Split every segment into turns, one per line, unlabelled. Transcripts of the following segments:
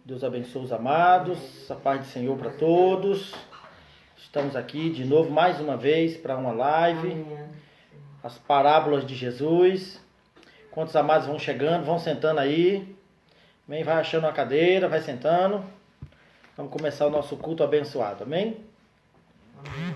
Deus abençoe os amados, a paz do Senhor para todos. Estamos aqui de novo, mais uma vez, para uma live. As parábolas de Jesus. Quantos amados vão chegando, vão sentando aí. Amém? Vai achando uma cadeira, vai sentando. Vamos começar o nosso culto abençoado, amém? Amém.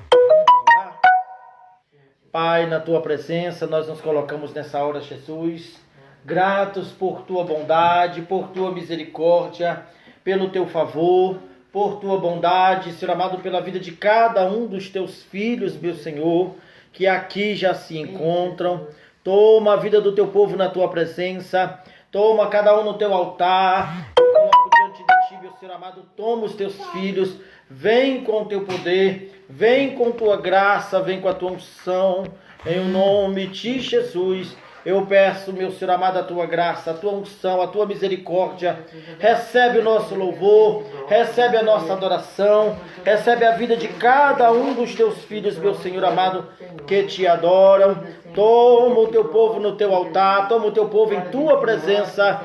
Pai, na tua presença, nós nos colocamos nessa hora, Jesus, gratos por tua bondade, por tua misericórdia, pelo teu favor, por tua bondade, Senhor amado, pela vida de cada um dos teus filhos, meu Senhor, que aqui já se encontram. Toma a vida do teu povo na tua presença, toma cada um no teu altar. Eu coloco diante de ti, meu Senhor amado, toma os teus filhos, vem com o teu poder, vem com tua graça, vem com a tua unção, em o nome de Jesus. Eu peço, meu Senhor amado, a tua graça, a tua unção, a tua misericórdia. Recebe o nosso louvor, recebe a nossa adoração, recebe a vida de cada um dos teus filhos, meu Senhor amado, que te adoram. Toma o teu povo no teu altar, toma o teu povo em tua presença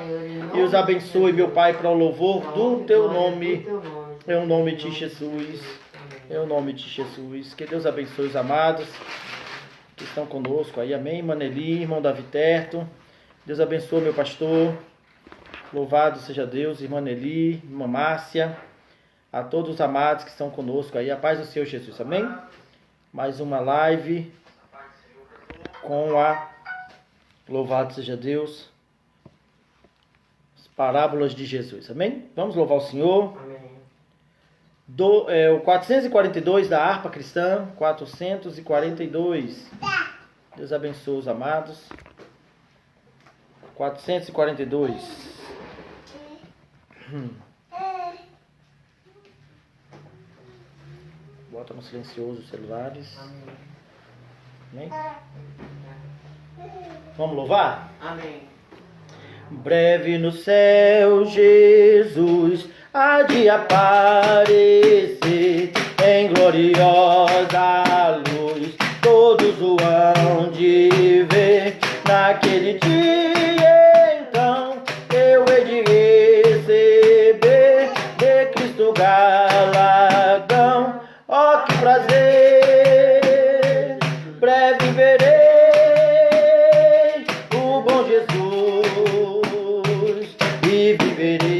e os abençoe, meu Pai, para o louvor do teu nome. Em o nome de Jesus, em o nome de Jesus. Que Deus abençoe os amados que estão conosco aí, amém? Maneli, irmão Davi Terto, Deus abençoe meu pastor, louvado seja Deus, irmã Nelly, irmã Márcia, a todos os amados que estão conosco aí, a paz do Senhor Jesus, amém? Mais uma live com a, louvado seja Deus, as parábolas de Jesus, amém? Vamos louvar o Senhor. Amém. O 442 da harpa cristã, 442. Deus abençoe os amados. 442. Bota no silencioso os celulares. Amém? Vamos louvar?
Amém.
Breve no céu, Jesus há de aparecer em gloriosa luz, todos o hão de ver. Naquele dia então eu hei de receber de Cristo galardão. Oh, que prazer! Breve verei o bom Jesus e viverei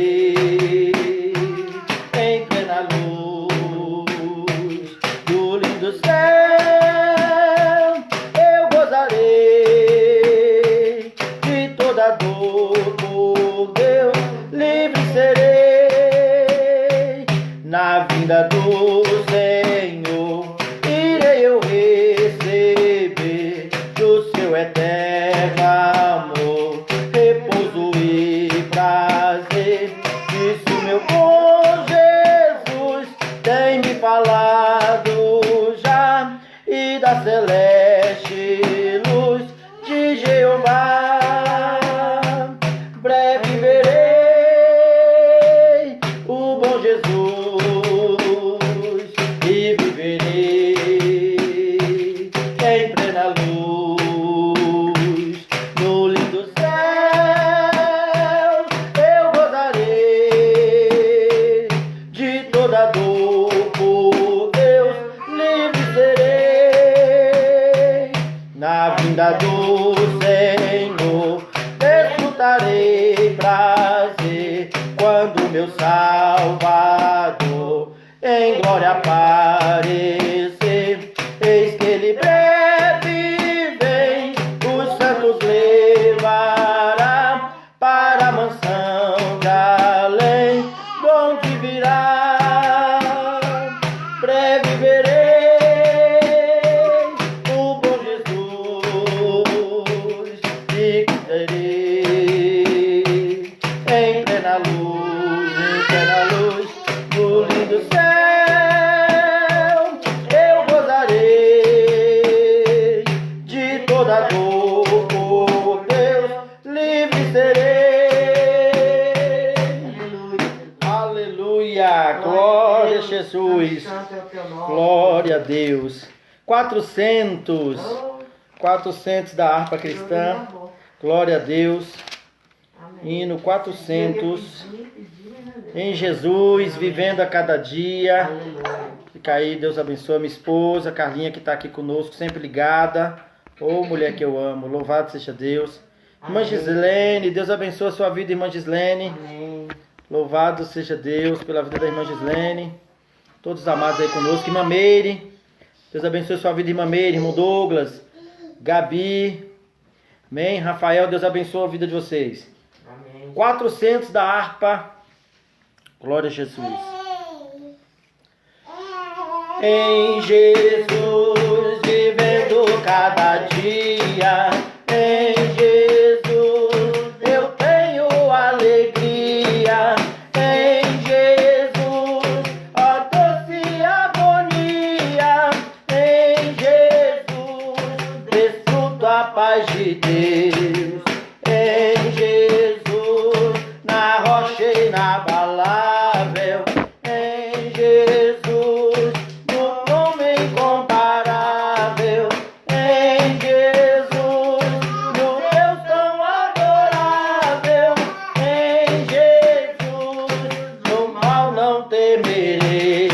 na vinda do Senhor. Irei eu receber do seu eterno amor repouso e prazer. Isso meu bom Jesus tem me falado já, e da celeste luz de Jeová. Breve verei o bom Jesus e viverei em plena luz. No lindo céu eu gozarei de toda dor, por Deus livre serei. Na vinda do Senhor desfrutarei prazer, quando meu Salvador em glória aparecer. Eis que ele breve vem, os santos levará para a mansão de além, donde virá. Breve verei o bom Jesus e serei em plena luz, no lindo céu eu gozarei de toda dor, por Deus livre serei. Aleluia, glória a Jesus, glória a Deus. 400 da harpa cristã, glória a Deus. Hino 400. Em Jesus, vivendo a cada dia.
Aleluia.
Fica aí, Deus abençoe a minha esposa, Carlinha, que está aqui conosco, sempre ligada. Ô, mulher que eu amo, louvado seja Deus. Irmã
Amém.
Gislene, Deus abençoe a sua vida, irmã Gislene.
Amém.
Louvado seja Deus pela vida da irmã Gislene. Todos os amados aí conosco. Irmã Meire, Deus abençoe a sua vida, irmã Meire, irmão Douglas, Gabi. Amém. Rafael, Deus abençoe a vida de vocês.
Amém.
400 da harpa. Glória a Jesus. Em Jesus, vivendo cada dia. Em Jesus, eu tenho alegria. Em Jesus, ó doce agonia. Em Jesus, desfruto a paz de Deus. Em Jesus, na rocha inabalável. Em Jesus, no nome incomparável. Em Jesus, no Deus tão adorável. Em Jesus, no mal não temerei.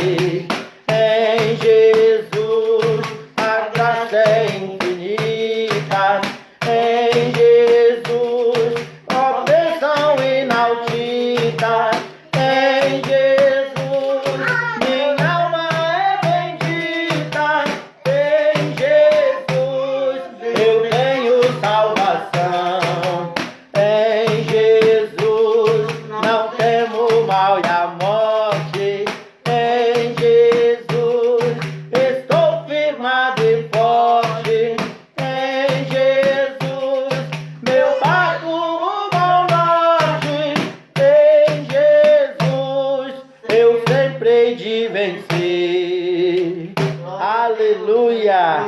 Em Jesus, a graça é infinita. Em Jesus, ó bênção inaudita. Em Jesus, minha alma é bendita. Em Jesus, eu tenho salvação. Em Jesus, não temo mal e a morte. Em Jesus, estou firmado e forte. Em Jesus, meu barco rumo ao norte. Em Jesus, eu sempre hei de vencer. Aleluia!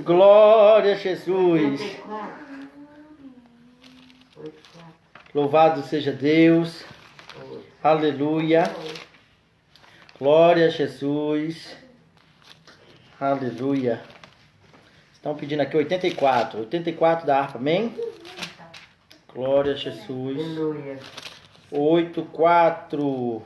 Glória a Jesus!
84.
Louvado seja Deus! Aleluia! Glória a Jesus! Aleluia! Estão pedindo aqui 84. 84 da harpa, amém? Glória a Jesus!
Aleluia.
84.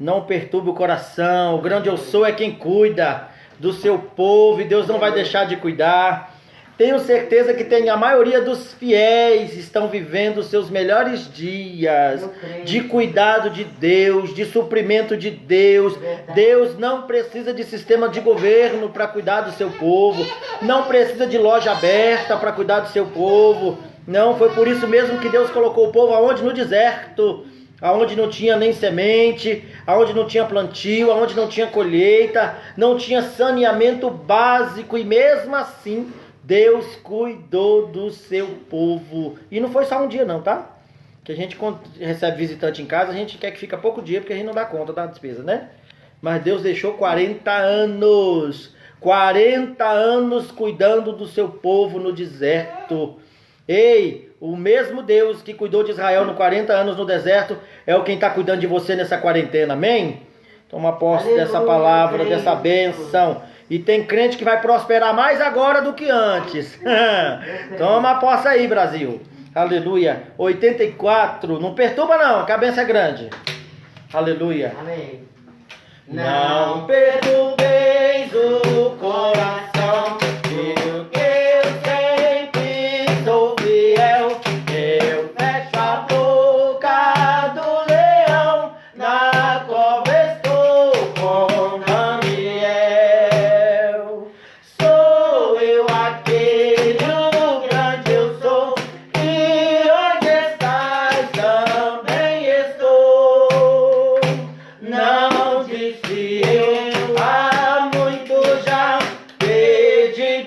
Não perturbe o coração. O grande eu sou é quem cuida do seu povo e Deus não vai deixar de cuidar. Tenho certeza que a maioria dos fiéis estão vivendo os seus melhores dias
Eu creio.
de cuidado de Deus, de suprimento de Deus.
Verdade.
Deus não precisa de sistema de governo para cuidar do seu povo. Não precisa de loja aberta para cuidar do seu povo. Não, foi por isso mesmo que Deus colocou o povo aonde? No deserto. Aonde não tinha nem semente, aonde não tinha plantio, aonde não tinha colheita, não tinha saneamento básico, e mesmo assim Deus cuidou do seu povo. E não foi só um dia não, tá? Que a gente quando recebe visitante em casa, a gente quer que fique pouco dia, porque a gente não dá conta da despesa, né? Mas Deus deixou 40 anos, 40 anos cuidando do seu povo no deserto. Ei, o mesmo Deus que cuidou de Israel no 40 anos no deserto é o quem está cuidando de você nessa quarentena, amém? Toma posse
Aleluia,
dessa palavra,
creio.
dessa bênção. E tem crente que vai prosperar mais agora do que antes. Toma posse aí, Brasil. Aleluia. 84, não perturba não, que a bênção é grande. Aleluia.
Amém.
Não perturbeis o coração, digo que eu sempre sou fiel. Eu fecho a boca do leão, na cova estou com Daniel. Sou eu aquele, o grande eu sou, e onde estás também estou. Não disse eu há muito já, pedi,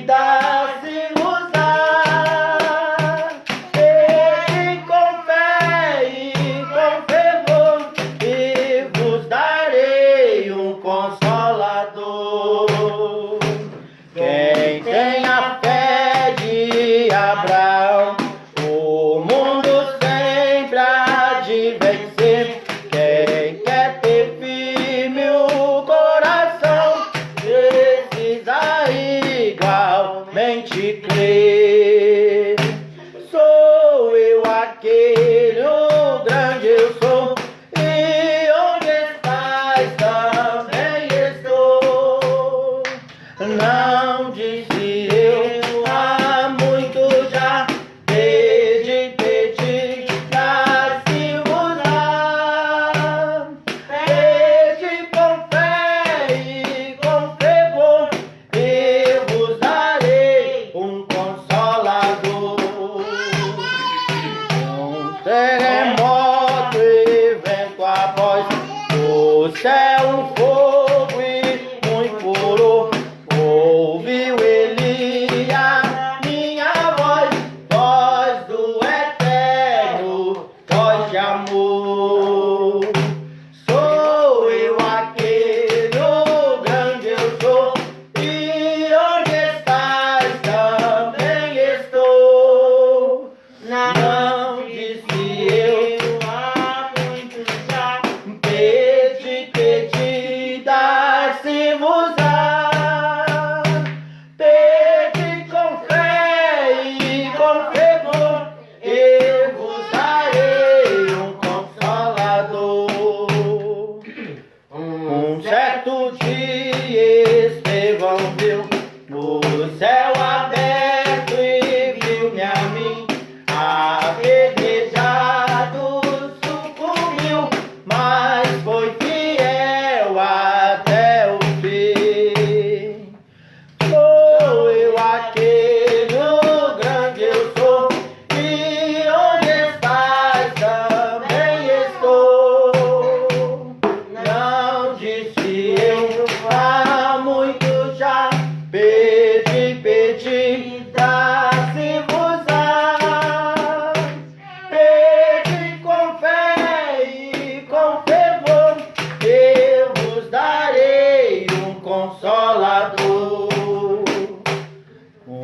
dá-se-vos dá. Pedi com fé e com fervor, e vos darei um consolador. Quem tem a fé de Abraão, o mundo sempre há de vencer. Quem quer ter firme o coração, precisa igualmente crer. Sou eu aquele, o grande eu sou. céu um fogo e muito furor. Ouviu Elias minha voz, voz do eterno, voz de amor. Sou eu aquele, o grande eu sou, e onde estás também estou. Não disse eu há muito já, pedi, pedi, dar-se-vos-á. Pedi com fé e com fervor, eu vos darei um consolador. Um certo dia Estevão viu no céu aberto e viu-me a mim apedrejado, sucumbiu, mas foi fiel até o fim. Sou eu aquele, o grande eu sou, e onde estás também estou. Não disse eu há muito já, pedi, pedi, dar-se-vos-á. Pedi com fé e com fervor, eu vos darei um consolador.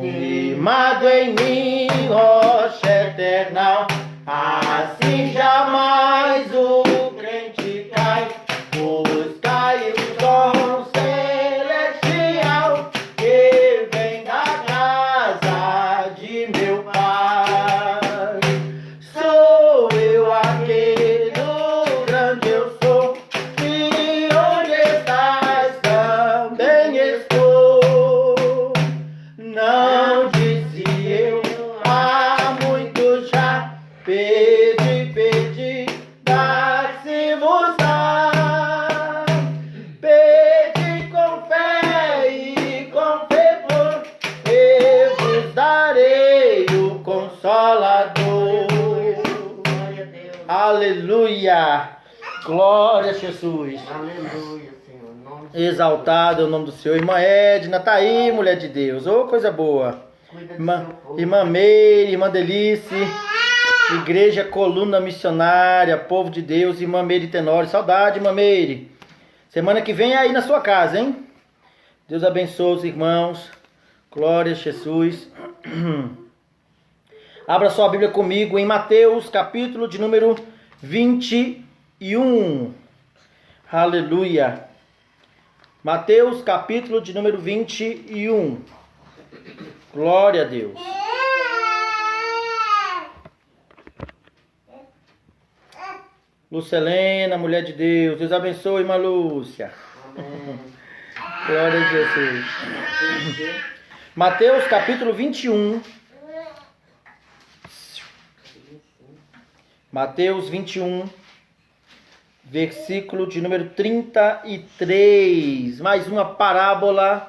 Firmado em mim, rocha eterna, assim jamais o crente cai. Buscai o dom celestial que vem da casa de meu Pai. Sou eu aquele, o grande eu sou, e onde estás também estou. Não disse eu há muito já, pedi, pedi, dar-se-vos-á. Pedi com fé e com fervor, eu vos darei o consolador. Aleluia! Glória a Jesus!
Aleluia, Senhor. Em nome de
Exaltado é o nome do Senhor. Irmã Edna, tá aí, mulher de Deus. Ô, coisa boa.
Cuida do
Irmã,
seu povo.
irmã Meire, irmã Delice, Igreja Coluna Missionária, Povo de Deus, irmã Meire Tenório. Saudade, irmã Meire. Semana que vem é aí na sua casa, hein? Deus abençoe os irmãos. Glória a Jesus. Abra sua Bíblia comigo em Mateus, capítulo de número 21. Aleluia. Mateus, capítulo de número 21. Glória a Deus. Lucelena, mulher de Deus. Deus abençoe, irmã Lúcia.
Amém.
Glória a Jesus. Mateus, capítulo 21. Mateus 21, versículo de número 33. Mais uma parábola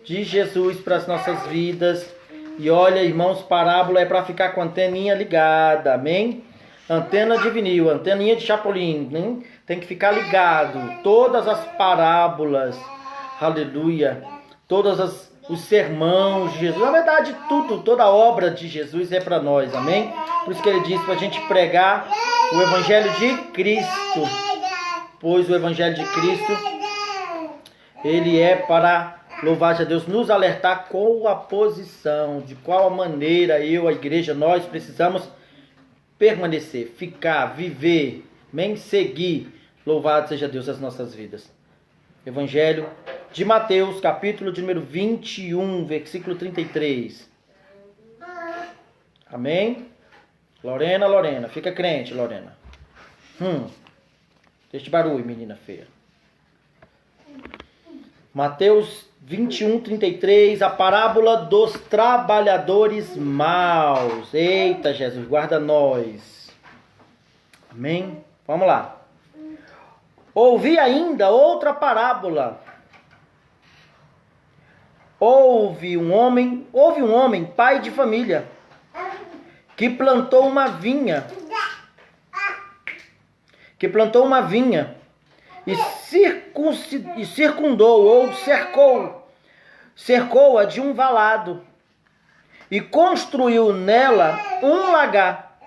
de Jesus para as nossas vidas. E olha, irmãos, parábola é para ficar com a anteninha ligada, amém? Antena de vinil, anteninha de chapolim, hein? Tem que ficar ligado. Todas as parábolas, aleluia, os sermões de Jesus, na verdade tudo, toda a obra de Jesus é para nós, amém? Por isso que ele disse para a gente pregar o Evangelho de Cristo, pois o Evangelho de Cristo, ele é para, louvado a Deus, nos alertar com a posição, de qual maneira eu, a igreja, nós precisamos permanecer, ficar, viver, amém? Seguir, louvado seja Deus, as nossas vidas. Evangelho de Mateus, capítulo de número 21, versículo 33. Amém? Lorena, fica crente, Lorena. Deixa barulho, menina feia. Mateus 21, 33, a parábola dos trabalhadores maus. Eita, Jesus, guarda nós. Amém? Vamos lá. Ouvi ainda outra parábola. Houve um homem, pai de família, que plantou uma vinha. E circundou ou cercou-a de um valado e construiu nela um lagar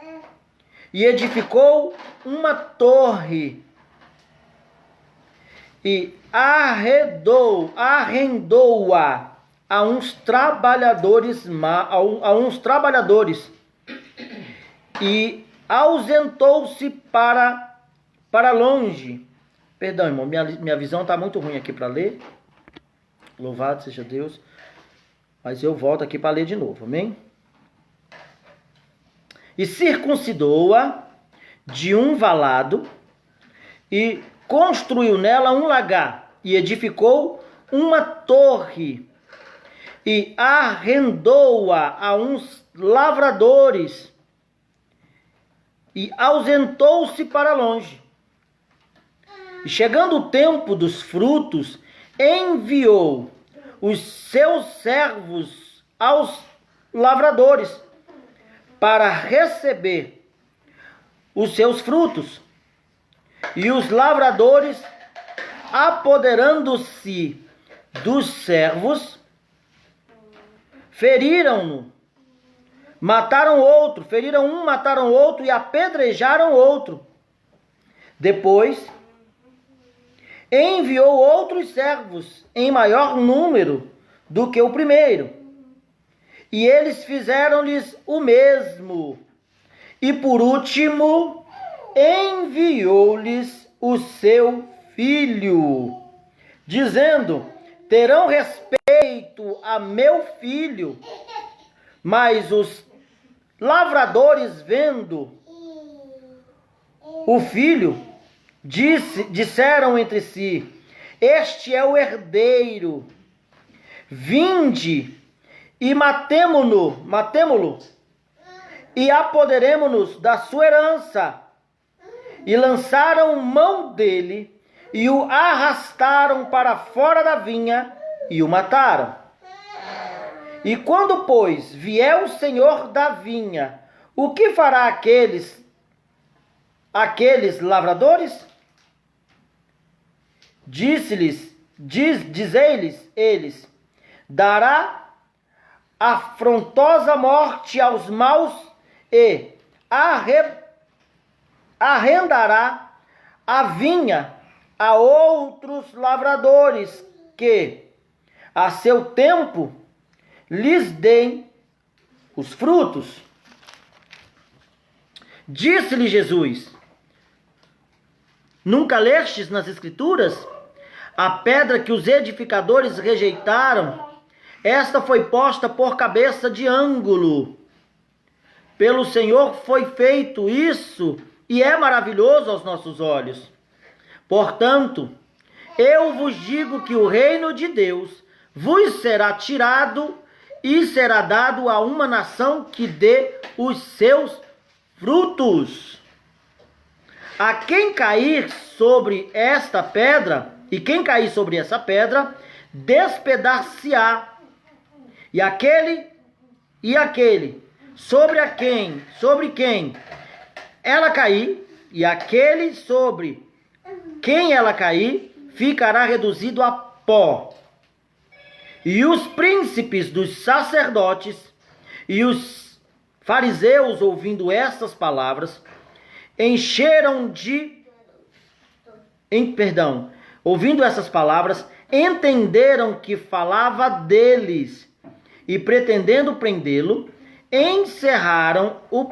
e edificou uma torre e arrendou-a a uns trabalhadores e ausentou-se para longe. Perdão, irmão, minha visão está muito ruim aqui para ler. Louvado seja Deus. Mas eu volto aqui para ler de novo, amém? E circuncidou-a de um valado e construiu nela um lagar e edificou uma torre e arrendou-a a uns lavradores e ausentou-se para longe. E chegando o tempo dos frutos, enviou os seus servos aos lavradores para receber os seus frutos. E os lavradores, apoderando-se dos servos, feriram-no, feriram um, mataram outro e apedrejaram outro. Depois enviou outros servos em maior número do que o primeiro, e eles fizeram-lhes o mesmo. E por último enviou-lhes o seu filho, dizendo: terão respeito a meu filho. Mas os lavradores, vendo o filho, disseram entre si: este é o herdeiro, vinde e matemo-lo e apoderemo-nos da sua herança. E lançaram mão dele e o arrastaram para fora da vinha e o mataram. E quando, pois, vier o senhor da vinha, o que fará aqueles lavradores? Dizei-lhes eles: dará afrontosa morte aos maus e arrendará a vinha a outros lavradores que, a seu tempo, lhes deem os frutos. Disse-lhe Jesus: nunca lestes nas Escrituras? A pedra que os edificadores rejeitaram, esta foi posta por cabeça de ângulo. Pelo Senhor foi feito isso, e é maravilhoso aos nossos olhos. Portanto, eu vos digo que o reino de Deus vos será tirado e será dado a uma nação que dê os seus frutos. A quem cair sobre esta pedra, e quem cair sobre essa pedra, despedaçar-se-á. E aquele sobre quem ela cair, e aquele sobre quem ela cair, ficará reduzido a pó. E os príncipes dos sacerdotes e os fariseus, ouvindo estas palavras, ouvindo essas palavras, entenderam que falava deles, e pretendendo prendê-lo, recearam o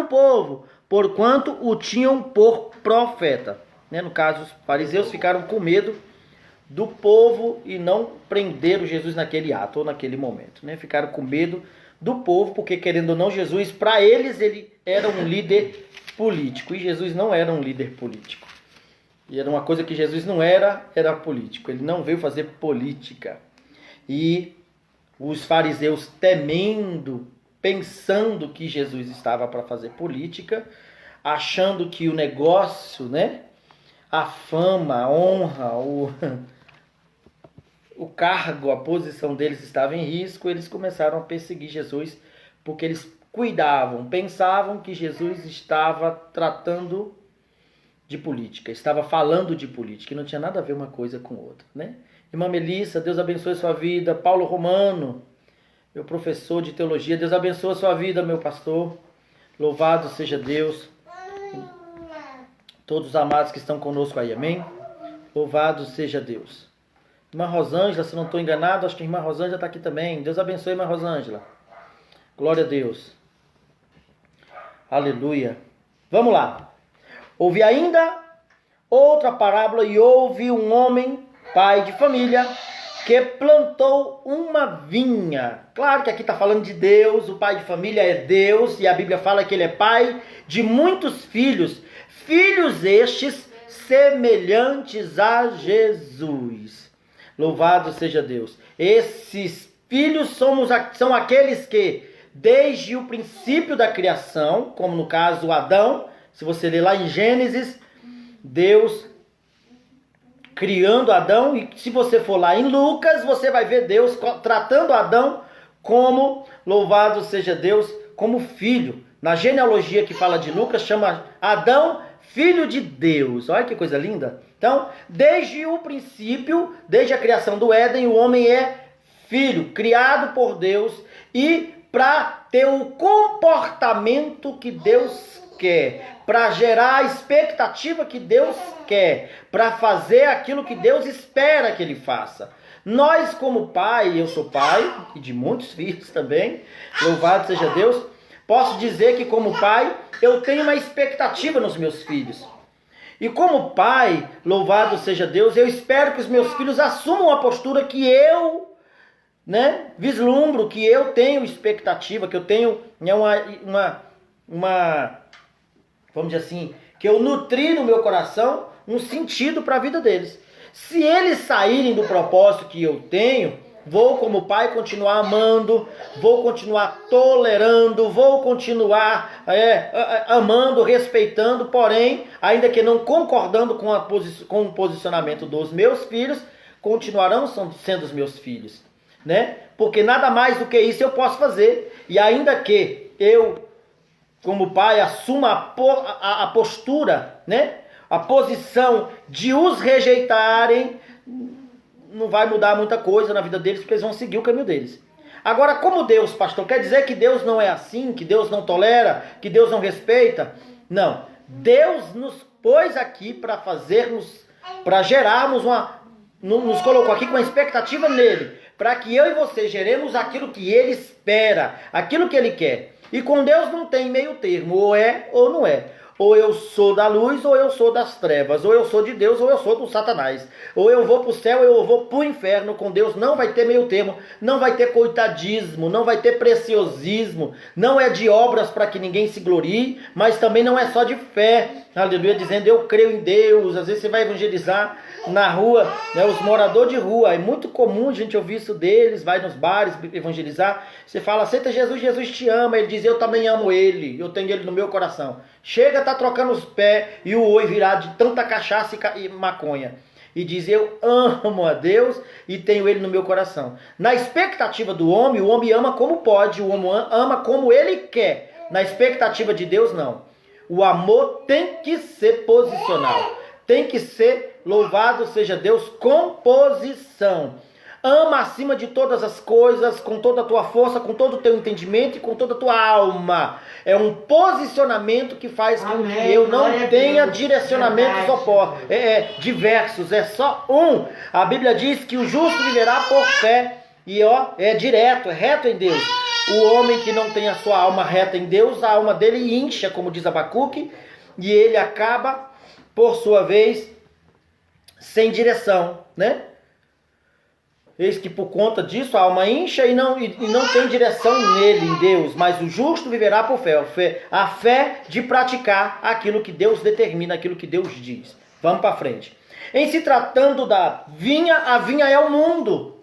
povo, porquanto o tinham por profeta. No caso, os fariseus ficaram com medo do povo e não prenderam Jesus naquele ato ou naquele momento. Ficaram com medo do povo, porque, querendo ou não, Jesus, para eles, ele era um líder político, e Jesus não era um líder político. E era uma coisa que Jesus não era político. Ele não veio fazer política. E os fariseus, temendo, pensando que Jesus estava para fazer política, achando que o negócio, a fama, a honra, o cargo, a posição deles estava em risco, eles começaram a perseguir Jesus, porque eles pensavam que Jesus estava tratando de política, estava falando de política, e não tinha nada a ver uma coisa com outra, né? Irmã Melissa, Deus abençoe sua vida. Paulo Romano, meu professor de teologia, Deus abençoe sua vida, meu pastor. Louvado seja Deus. Todos os amados que estão conosco aí, amém? Louvado seja Deus. Irmã Rosângela, se não estou enganado, acho que a irmã Rosângela está aqui também. Deus abençoe, irmã Rosângela. Glória a Deus. Aleluia. Vamos lá. Houve ainda outra parábola e houve um homem, pai de família, que plantou uma vinha. Claro que aqui está falando de Deus, o pai de família é Deus, e a Bíblia fala que ele é pai de muitos filhos. Filhos estes semelhantes a Jesus. Louvado seja Deus. Esses filhos são aqueles que, desde o princípio da criação, como no caso Adão, se você ler lá em Gênesis, Deus criando Adão, e se você for lá em Lucas, você vai ver Deus tratando Adão como, louvado seja Deus, como filho. Na genealogia que fala de Lucas, chama Adão filho de Deus. Olha que coisa linda. Então, desde o princípio, desde a criação do Éden, o homem é filho, criado por Deus, e para ter o comportamento que Deus quer, para gerar a expectativa que Deus quer, para fazer aquilo que Deus espera que ele faça. Nós, como pai, eu sou pai, e de muitos filhos também, louvado seja Deus, posso dizer que como pai, eu tenho uma expectativa nos meus filhos. E como pai, louvado seja Deus, eu espero que os meus filhos assumam a postura que eu, vislumbro, que eu tenho expectativa, que eu tenho vamos dizer assim, que eu nutri no meu coração um sentido para a vida deles. Se eles saírem do propósito que eu tenho, vou como pai continuar amando, vou continuar tolerando, vou continuar amando, respeitando, porém, ainda que não concordando com o posicionamento dos meus filhos, continuarão sendo os meus filhos, né? Porque nada mais do que isso eu posso fazer. E ainda que eu, como pai, assuma a postura, a posição de os rejeitarem, não vai mudar muita coisa na vida deles, porque eles vão seguir o caminho deles. Agora, como Deus, pastor, quer dizer que Deus não é assim, que Deus não tolera, que Deus não respeita? Não. Deus nos pôs aqui para gerarmos nos colocou aqui com uma expectativa nele, para que eu e você geremos aquilo que ele espera, aquilo que ele quer. E com Deus não tem meio termo, ou é ou não é. Ou eu sou da luz, ou eu sou das trevas. Ou eu sou de Deus, ou eu sou do Satanás. Ou eu vou para o céu, ou eu vou para o inferno. Com Deus não vai ter meio termo. Não vai ter coitadismo, não vai ter preciosismo. Não é de obras para que ninguém se glorie, mas também não é só de fé. Aleluia, dizendo eu creio em Deus. Às vezes você vai evangelizar na rua, os moradores de rua. É muito comum a gente ouvir isso deles. Vai nos bares evangelizar. Você fala, aceita Jesus, Jesus te ama. Ele diz, eu também amo ele. Eu tenho ele no meu coração. Chega, tá trocando os pés e o oi virado de tanta cachaça e maconha. E diz, eu amo a Deus e tenho ele no meu coração. Na expectativa do homem, o homem ama como pode, o homem ama como ele quer. Na expectativa de Deus, não. O amor tem que ser posicional. Tem que ser, louvado seja Deus, com posição. Ama acima de todas as coisas, com toda a tua força, com todo o teu entendimento e com toda a tua alma. É um posicionamento que faz com que eu não tenha direcionamentos diversos. É só um. A Bíblia diz que o justo viverá por fé. E é direto, é reto em Deus. O homem que não tem a sua alma reta em Deus, a alma dele incha, como diz Abacuque, e ele acaba, por sua vez, sem direção, né? Eis que por conta disso a alma incha e não tem direção nele, em Deus. Mas o justo viverá por fé. A fé de praticar aquilo que Deus determina, aquilo que Deus diz. Vamos para frente. Em se tratando da vinha, a vinha é o mundo.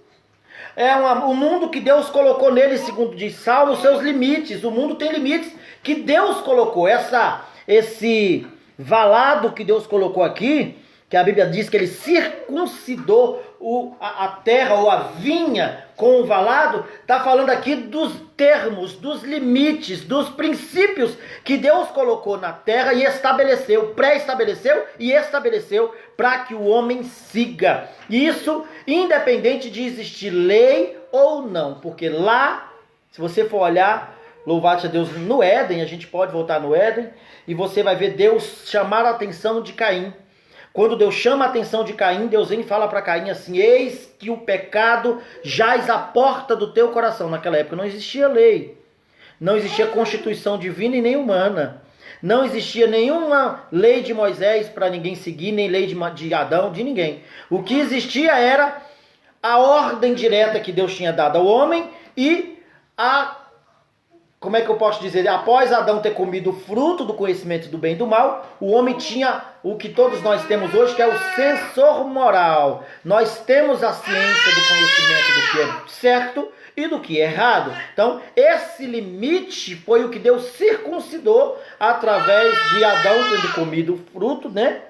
O mundo que Deus colocou nele, segundo diz Salmo, os seus limites. O mundo tem limites que Deus colocou. Esse valado que Deus colocou aqui, que a Bíblia diz que ele circuncidou a terra ou a vinha com o valado, está falando aqui dos termos, dos limites, dos princípios que Deus colocou na terra e estabeleceu, pré-estabeleceu e estabeleceu para que o homem siga. Isso independente de existir lei ou não, porque lá, se você for olhar, louvado a Deus, no Éden, a gente pode voltar no Éden, e você vai ver Deus chamar a atenção de Caim. Quando Deus chama a atenção de Caim, Deus vem e fala para Caim assim: eis que o pecado jaz à porta do teu coração. Naquela época não existia lei, não existia constituição divina e nem humana, não existia nenhuma lei de Moisés para ninguém seguir, nem lei de Adão, de ninguém. O que existia era a ordem direta que Deus tinha dado ao homem e como é que eu posso dizer? Após Adão ter comido o fruto do conhecimento do bem e do mal, o homem tinha o que todos nós temos hoje, que é o sensor moral. Nós temos a ciência do conhecimento do que é certo e do que é errado. Então, esse limite foi o que Deus circuncidou através de Adão tendo comido o fruto, né,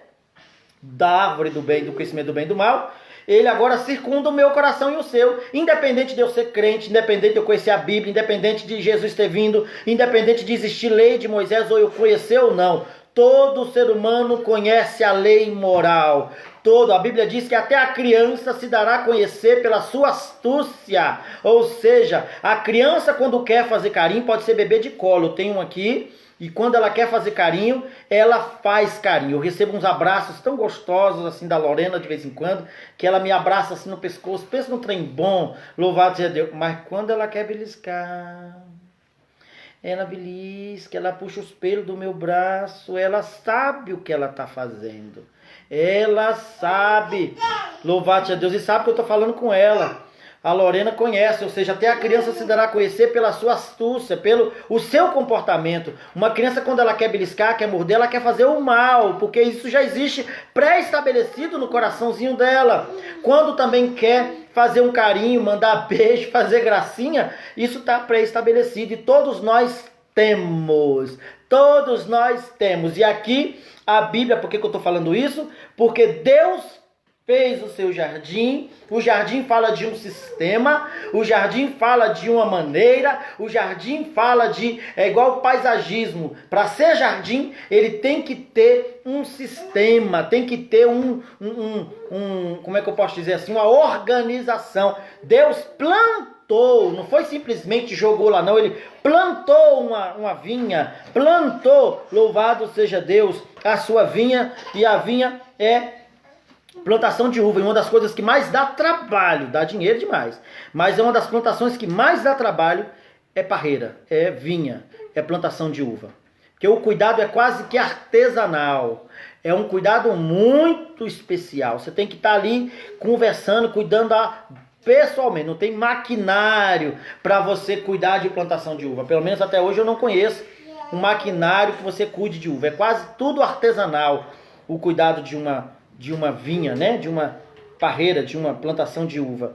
da árvore do bem, do conhecimento do bem e do mal. Ele agora circunda o meu coração e o seu, independente de eu ser crente, independente de eu conhecer a Bíblia, independente de Jesus ter vindo, independente de existir lei de Moisés ou eu conhecer ou não. Todo ser humano conhece a lei moral. A Bíblia diz que até a criança se dará a conhecer pela sua astúcia. Ou seja, a criança quando quer fazer carinho, pode ser bebê de colo. Eu tenho um aqui. E quando ela quer fazer carinho, ela faz carinho. Eu recebo uns abraços tão gostosos assim da Lorena de vez em quando, que ela me abraça assim no pescoço, pensa num trem bom, louvado seja Deus. Mas quando ela quer beliscar, ela belisca, ela puxa os pelos do meu braço, ela sabe o que ela está fazendo. Ela sabe, louvado seja Deus, e sabe que eu estou falando com ela. A Lorena conhece, ou seja, até a criança se dará a conhecer pela sua astúcia, pelo o seu comportamento. Uma criança, quando ela quer beliscar, quer morder, ela quer fazer o mal, porque isso já existe pré-estabelecido no coraçãozinho dela. Quando também quer fazer um carinho, mandar beijo, fazer gracinha, isso está pré-estabelecido e todos nós temos. Todos nós temos. E aqui a Bíblia, por que eu estou falando isso? Porque Deus fez o seu jardim, o jardim fala de um sistema, o jardim fala de uma maneira, o jardim fala de, é igual o paisagismo, para ser jardim ele tem que ter um sistema, tem que ter como é que eu posso dizer assim, uma organização. Deus plantou, não foi simplesmente jogou lá não, ele plantou uma vinha, plantou, louvado seja Deus, a sua vinha, e a vinha é plantação de uva. E uma das coisas que mais dá trabalho, dá dinheiro demais, mas é uma das plantações que mais dá trabalho, é parreira, é vinha, é plantação de uva. Porque o cuidado é quase que artesanal, é um cuidado muito especial. Você tem que estar ali conversando, cuidando pessoalmente, não tem maquinário para você cuidar de plantação de uva. Pelo menos até hoje eu não conheço um maquinário que você cuide de uva. É quase tudo artesanal o cuidado de uma vinha, né? De uma parreira, de uma plantação de uva.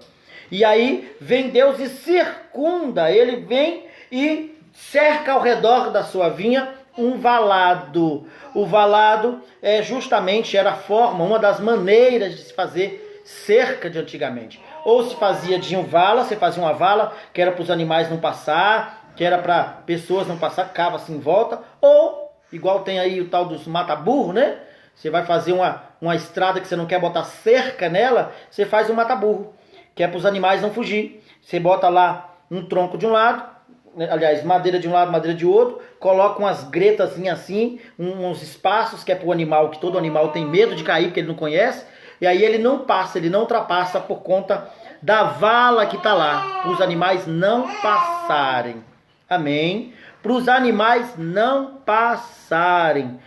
E aí vem Deus e circunda, ele vem e cerca ao redor da sua vinha um valado. O valado era a forma, uma das maneiras de se fazer cerca de antigamente. Ou se fazia de um vala, você fazia uma vala que era para os animais não passar, que era para pessoas não passar, cava-se em volta, ou igual tem aí o tal dos mata-burro, né? Você vai fazer uma estrada que você não quer botar cerca nela, você faz um mata-burro, que é para os animais não fugir. Você bota lá um tronco de um lado, aliás, madeira de um lado, madeira de outro, coloca umas gretas assim, uns espaços, que é para o animal, que todo animal tem medo de cair, porque ele não conhece, e aí ele não passa, ele não ultrapassa por conta da vala que está lá, para os animais não passarem. Amém? Para os animais não passarem.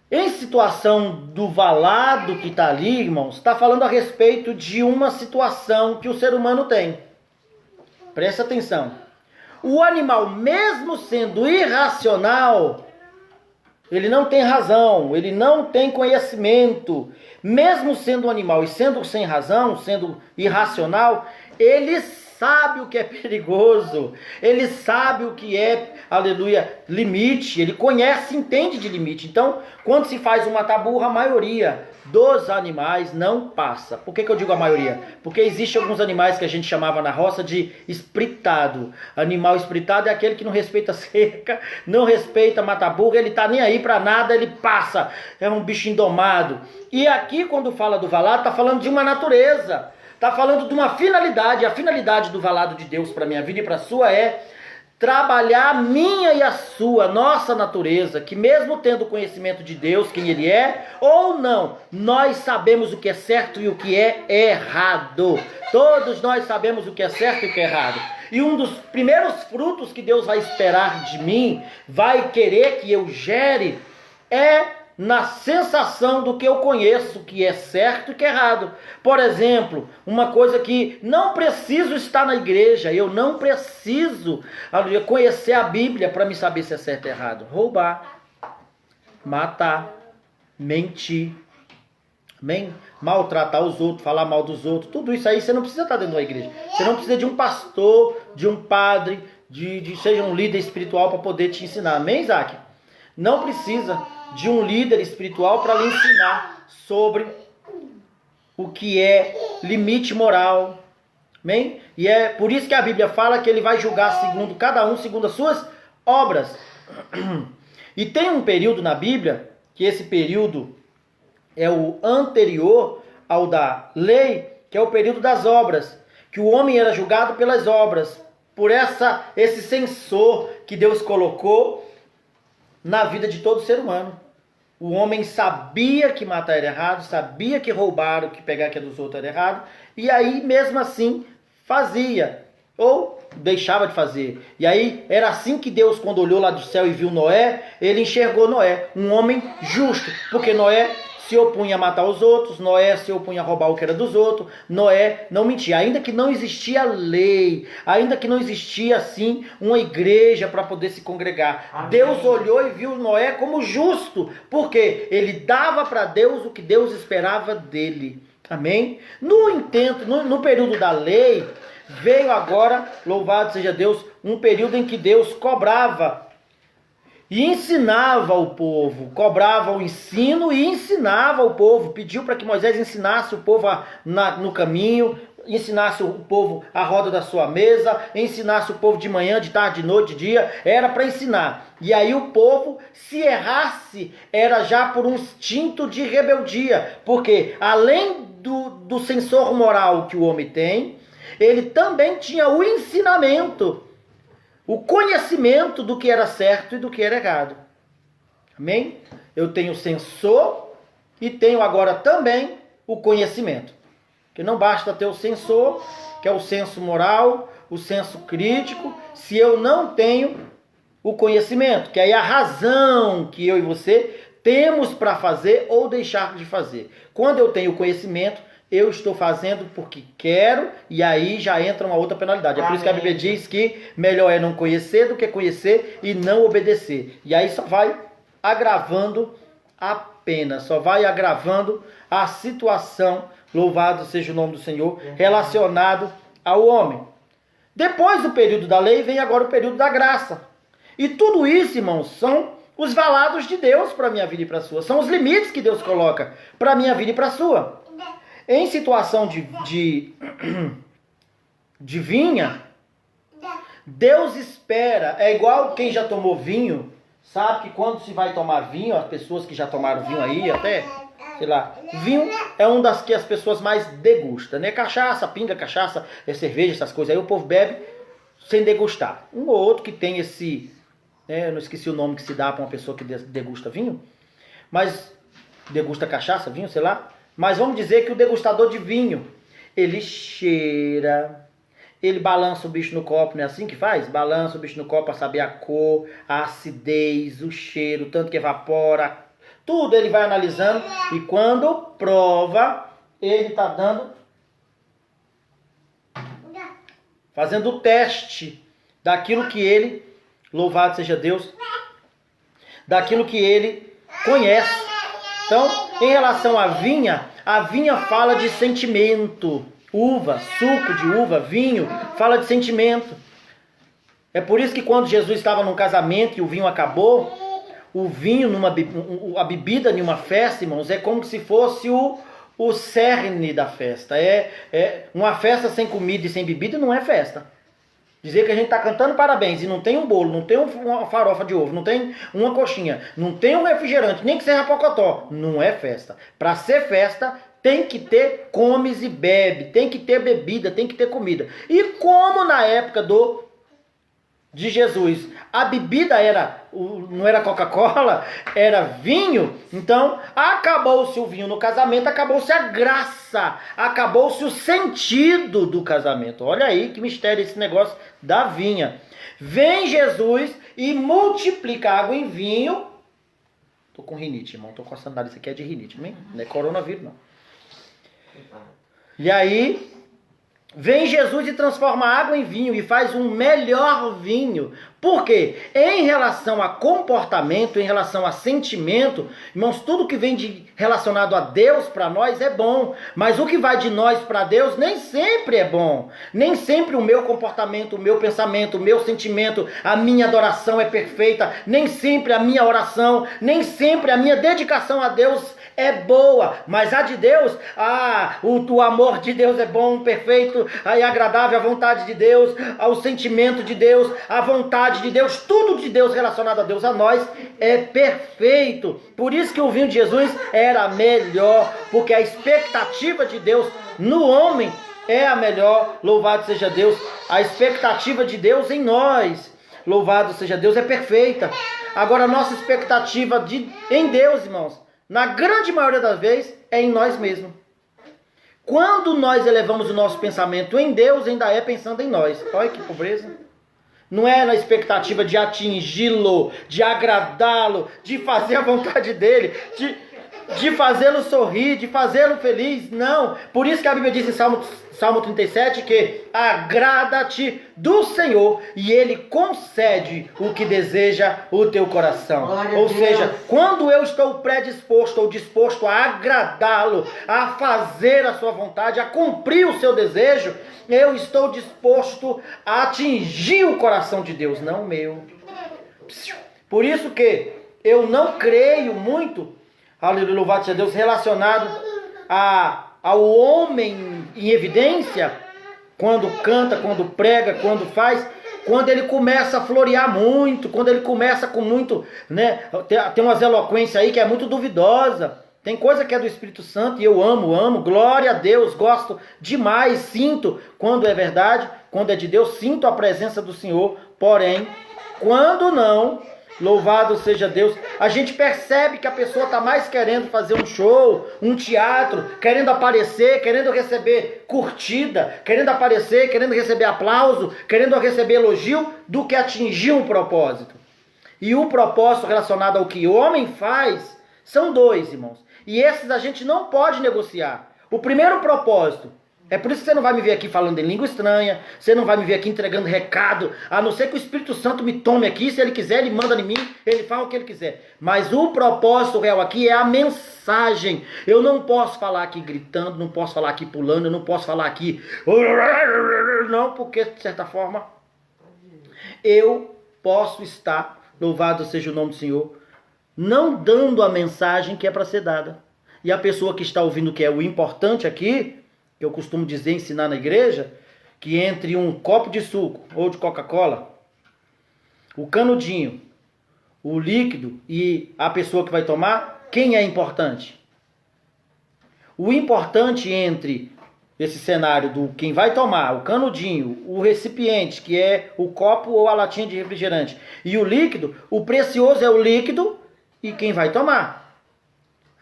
Em situação do valado que está ali, irmãos, está falando a respeito de uma situação que o ser humano tem. Presta atenção. O animal, mesmo sendo irracional, ele não tem razão, ele não tem conhecimento. Mesmo sendo um animal e sendo sem razão, sendo irracional, ele sabe o que é perigoso, ele sabe o que é, aleluia, limite, ele conhece, entende de limite. Então, quando se faz uma taburra, a maioria dos animais não passa. Por que eu digo a maioria? Porque existem alguns animais que a gente chamava na roça de espritado. Animal espritado é aquele que não respeita a cerca, não respeita a mata-burra, ele tá nem aí para nada, ele passa. É um bicho indomado. E aqui, quando fala do valado, tá falando de uma natureza. Tá falando de uma finalidade. A finalidade do valado de Deus para minha vida e para a sua é trabalhar a minha e a sua, nossa natureza, que mesmo tendo conhecimento de Deus, quem Ele é, ou não, nós sabemos o que é certo e o que é errado. Todos nós sabemos o que é certo e o que é errado. E um dos primeiros frutos que Deus vai esperar de mim, vai querer que eu gere, é na sensação do que eu conheço, que é certo e que é errado. Por exemplo, uma coisa que não preciso estar na igreja, eu não preciso conhecer a Bíblia para me saber se é certo ou errado. Roubar, matar, mentir, maltratar os outros, falar mal dos outros, tudo isso aí você não precisa estar dentro da igreja. Você não precisa de um pastor, de um padre, seja um líder espiritual para poder te ensinar. Amém, Isaac? Não precisa de um líder espiritual para lhe ensinar sobre o que é limite moral. Amém? E é por isso que a Bíblia fala que ele vai julgar segundo cada um, segundo as suas obras. E tem um período na Bíblia, que esse período é o anterior ao da lei, que é o período das obras, que o homem era julgado pelas obras, por esse sensor que Deus colocou na vida de todo ser humano. O homem sabia que matar era errado, sabia que roubar, o que pegar que é dos outros era errado, e aí mesmo assim fazia, ou deixava de fazer. E aí era assim que Deus, quando olhou lá do céu e viu Noé, ele enxergou Noé, um homem justo, porque Noé se opunha a matar os outros, Noé se opunha a roubar o que era dos outros, Noé não mentia, ainda que não existia lei, ainda que não existia assim uma igreja para poder se congregar. Amém. Deus olhou e viu Noé como justo, porque ele dava para Deus o que Deus esperava dele. Amém? No período da lei, veio agora, louvado seja Deus, um período em que Deus cobrava e ensinava o povo, cobrava o ensino e ensinava o povo, pediu para que Moisés ensinasse o povo no caminho, ensinasse o povo a roda da sua mesa, ensinasse o povo de manhã, de tarde, de noite, de dia, era para ensinar. E aí o povo, se errasse, era já por um instinto de rebeldia, porque além do sensor moral que o homem tem, ele também tinha o ensinamento, o conhecimento do que era certo e do que era errado. Amém? Eu tenho o sensor e tenho agora também o conhecimento. Porque não basta ter o sensor, que é o senso moral, o senso crítico, se eu não tenho o conhecimento, que aí é a razão que eu e você temos para fazer ou deixar de fazer. Quando eu tenho o conhecimento, eu estou fazendo porque quero, e aí já entra uma outra penalidade. É por isso que a Bíblia diz que melhor é não conhecer do que conhecer e não obedecer. E aí só vai agravando a pena, só vai agravando a situação, louvado seja o nome do Senhor, relacionado ao homem. Depois do período da lei, vem agora o período da graça. E tudo isso, irmãos, são os valados de Deus para a minha vida e para a sua. São os limites que Deus coloca para a minha vida e para a sua. Em situação de vinha, Deus espera, é igual quem já tomou vinho, sabe que quando se vai tomar vinho, as pessoas que já tomaram vinho aí até, sei lá, vinho é um das que as pessoas mais degustam, né? Cachaça, pinga, cachaça, cerveja, essas coisas aí, o povo bebe sem degustar. Um ou outro que tem esse, eu não esqueci o nome que se dá para uma pessoa que degusta vinho, mas degusta cachaça, vinho, sei lá. Mas vamos dizer que o degustador de vinho, ele cheira, ele balança o bicho no copo, não é assim que faz? Balança o bicho no copo para saber a cor, a acidez, o cheiro, o tanto que evapora, tudo ele vai analisando. E quando prova, ele está fazendo o teste daquilo que ele, louvado seja Deus, daquilo que ele conhece. Então, em relação à vinha fala de sentimento. Uva, suco de uva, vinho, fala de sentimento. É por isso que quando Jesus estava num casamento e o vinho acabou, o vinho, a bebida em uma festa, irmãos, é como se fosse o cerne da festa. Uma festa sem comida e sem bebida não é festa. Dizer que a gente está cantando parabéns e não tem um bolo, não tem uma farofa de ovo, não tem uma coxinha, não tem um refrigerante, nem que seja pocotó, não é festa. Para ser festa, tem que ter comes e bebe, tem que ter bebida, tem que ter comida. E como na época de Jesus a bebida não era Coca-Cola, era vinho, então acabou-se o vinho no casamento, acabou-se a graça, acabou-se o sentido do casamento. Olha aí que mistério esse negócio da vinha. Vem Jesus e multiplica água em vinho. Tô com rinite, irmão, tô coçando o nariz, isso aqui é de rinite, não é coronavírus não. E aí vem Jesus e transforma a água em vinho e faz um melhor vinho. Por quê? Em relação a comportamento, em relação a sentimento, irmãos, tudo que vem relacionado a Deus para nós é bom. Mas o que vai de nós para Deus nem sempre é bom. Nem sempre o meu comportamento, o meu pensamento, o meu sentimento, a minha adoração é perfeita. Nem sempre a minha oração, nem sempre a minha dedicação a Deus é boa, mas a de Deus, o amor de Deus é bom, perfeito, e agradável, a vontade de Deus, o sentimento de Deus, a vontade de Deus, tudo de Deus relacionado a Deus, a nós, é perfeito. Por isso que o vinho de Jesus era melhor, porque a expectativa de Deus no homem é a melhor, louvado seja Deus. A expectativa de Deus em nós, louvado seja Deus, é perfeita. Agora a nossa expectativa em Deus, irmãos, na grande maioria das vezes, é em nós mesmos. Quando nós elevamos o nosso pensamento em Deus, ainda é pensando em nós. Olha que pobreza. Não é na expectativa de atingi-lo, de agradá-lo, de fazer a vontade dele, de fazê-lo sorrir, de fazê-lo feliz. Não. Por isso que a Bíblia diz em Salmo 37 que agrada-te do Senhor e Ele concede o que deseja o teu coração. Ou seja, quando eu estou predisposto ou disposto a agradá-lo, a fazer a sua vontade, a cumprir o seu desejo, eu estou disposto a atingir o coração de Deus, não o meu. Por isso que eu não creio muito, aleluia, louvado seja Deus, relacionado ao homem em evidência, quando canta, quando prega, quando faz, quando ele começa a florear muito, quando ele começa com muito, né, tem umas eloquências aí que é muito duvidosa, tem coisa que é do Espírito Santo e eu amo, glória a Deus, gosto demais, sinto, quando é verdade, quando é de Deus, sinto a presença do Senhor, porém, quando não, louvado seja Deus, a gente percebe que a pessoa está mais querendo fazer um show, um teatro, querendo aparecer, querendo receber curtida, querendo aparecer, querendo receber aplauso, querendo receber elogio, do que atingir um propósito. E o propósito relacionado ao que o homem faz, são dois, irmãos. E esses a gente não pode negociar. O primeiro propósito, é por isso que você não vai me ver aqui falando em língua estranha, você não vai me ver aqui entregando recado, a não ser que o Espírito Santo me tome aqui, se ele quiser, ele manda em mim, ele fala o que ele quiser. Mas o propósito real aqui é a mensagem. Eu não posso falar aqui gritando, não posso falar aqui pulando, eu não posso falar aqui, não, porque de certa forma eu posso estar, louvado seja o nome do Senhor, não dando a mensagem que é para ser dada. E a pessoa que está ouvindo, que é o importante aqui, que eu costumo dizer, ensinar na igreja, que entre um copo de suco ou de Coca-Cola, o canudinho, o líquido e a pessoa que vai tomar, quem é importante? O importante entre esse cenário do quem vai tomar, o canudinho, o recipiente, que é o copo ou a latinha de refrigerante, e o líquido, o precioso é o líquido e quem vai tomar.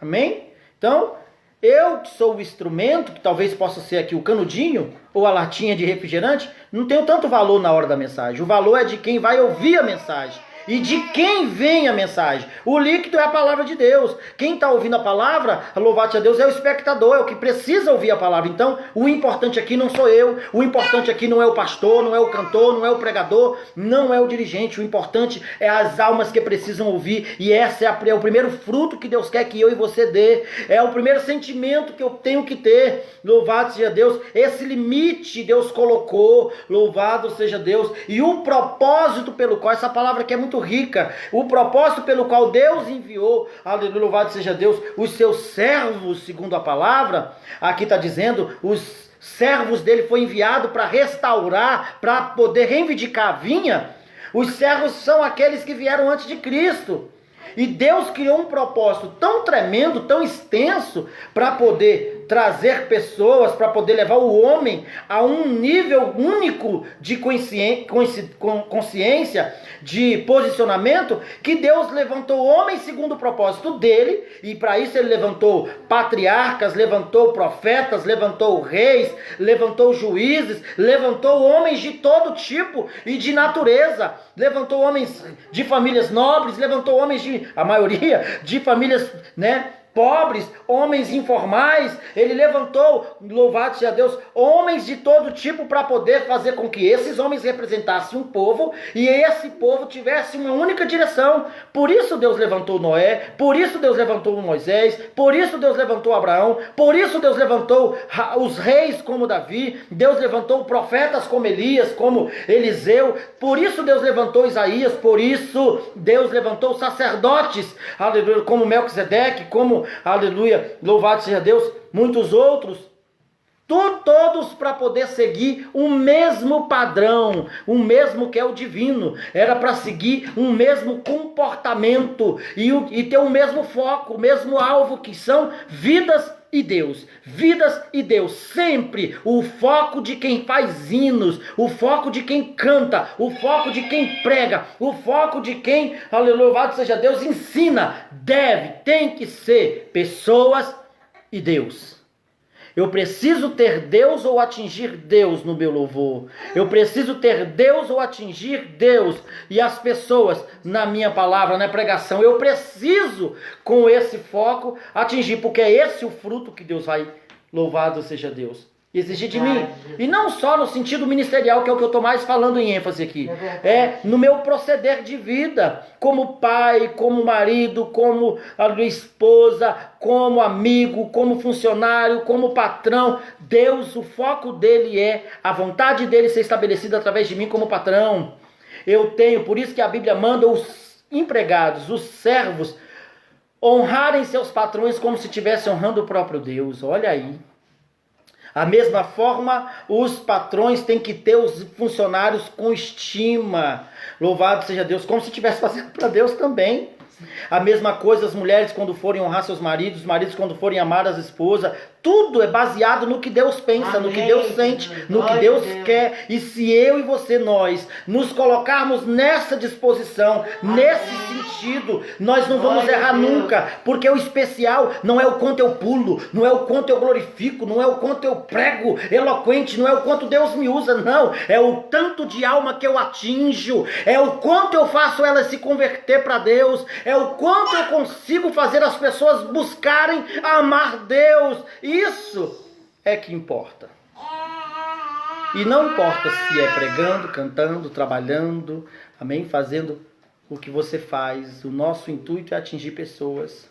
Amém? Então, eu que sou o instrumento, que talvez possa ser aqui o canudinho ou a latinha de refrigerante, não tenho tanto valor na hora da mensagem. O valor é de quem vai ouvir a mensagem. E de quem vem a mensagem? O líquido é a palavra de Deus. Quem está ouvindo a palavra, louvado a Deus, é o espectador, é o que precisa ouvir a palavra. Então, o importante aqui não sou eu, o importante aqui não é o pastor, não é o cantor, não é o pregador, não é o dirigente. O importante é as almas que precisam ouvir. E esse é o primeiro fruto que Deus quer que eu e você dê. É o primeiro sentimento que eu tenho que ter. Louvado seja Deus. Esse limite Deus colocou. Louvado seja Deus. E o propósito pelo qual, essa palavra aqui é muito rica, o propósito pelo qual Deus enviou, aleluia, louvado seja Deus, os seus servos, segundo a palavra, aqui está dizendo, os servos dele foi enviado para restaurar, para poder reivindicar a vinha. Os servos são aqueles que vieram antes de Cristo. E Deus criou um propósito tão tremendo, tão extenso, para poder trazer pessoas, para poder levar o homem a um nível único de consciência, de posicionamento, que Deus levantou o homem segundo o propósito dele, e para isso ele levantou patriarcas, levantou profetas, levantou reis, levantou juízes, levantou homens de todo tipo e de natureza, levantou homens de famílias nobres, levantou homens a maioria de famílias, pobres, homens informais. Ele levantou, louvado seja Deus, homens de todo tipo para poder fazer com que esses homens representassem um povo e esse povo tivesse uma única direção. Por isso Deus levantou Noé, por isso Deus levantou Moisés, por isso Deus levantou Abraão, por isso Deus levantou os reis como Davi, Deus levantou profetas como Elias, como Eliseu, por isso Deus levantou Isaías, por isso Deus levantou sacerdotes, aleluia, como Melquisedeque, como, aleluia, louvado seja Deus, muitos outros, todos para poder seguir o mesmo padrão, o mesmo que é o divino, era para seguir um mesmo comportamento e ter o mesmo foco, o mesmo alvo, que são vidas e Deus, vidas e Deus, sempre o foco de quem faz hinos, o foco de quem canta, o foco de quem prega, o foco de quem, aleluia, louvado seja Deus, ensina, tem que ser pessoas e Deus. Eu preciso ter Deus ou atingir Deus no meu louvor. Eu preciso ter Deus ou atingir Deus e as pessoas na minha palavra, na pregação. Eu preciso, com esse foco, atingir, porque é esse o fruto que Deus vai, louvado seja Deus, exigir de mim. E não só no sentido ministerial, que é o que eu estou mais falando em ênfase aqui. É no meu proceder de vida, como pai, como marido, como esposa, como amigo, como funcionário, como patrão. Deus, o foco dele é a vontade dele ser estabelecida através de mim como patrão. Por isso que a Bíblia manda os empregados, os servos, honrarem seus patrões como se estivessem honrando o próprio Deus. Olha aí. Da mesma forma, os patrões têm que ter os funcionários com estima. Louvado seja Deus, como se estivesse fazendo para Deus também. A mesma coisa as mulheres quando forem honrar seus maridos, os maridos quando forem amar as esposas. Tudo é baseado no que Deus pensa, no que Deus sente, no que Deus quer. E se eu e você, nós, nos colocarmos nessa disposição, nesse sentido, nós não vamos errar nunca. Porque o especial não é o quanto eu pulo, não é o quanto eu glorifico, não é o quanto eu prego eloquente, não é o quanto Deus me usa, não. É o tanto de alma que eu atinjo, é o quanto eu faço elas se converter para Deus, é o quanto eu consigo fazer as pessoas buscarem amar Deus. Isso é que importa. E não importa se é pregando, cantando, trabalhando, amém? Fazendo o que você faz. O nosso intuito é atingir pessoas.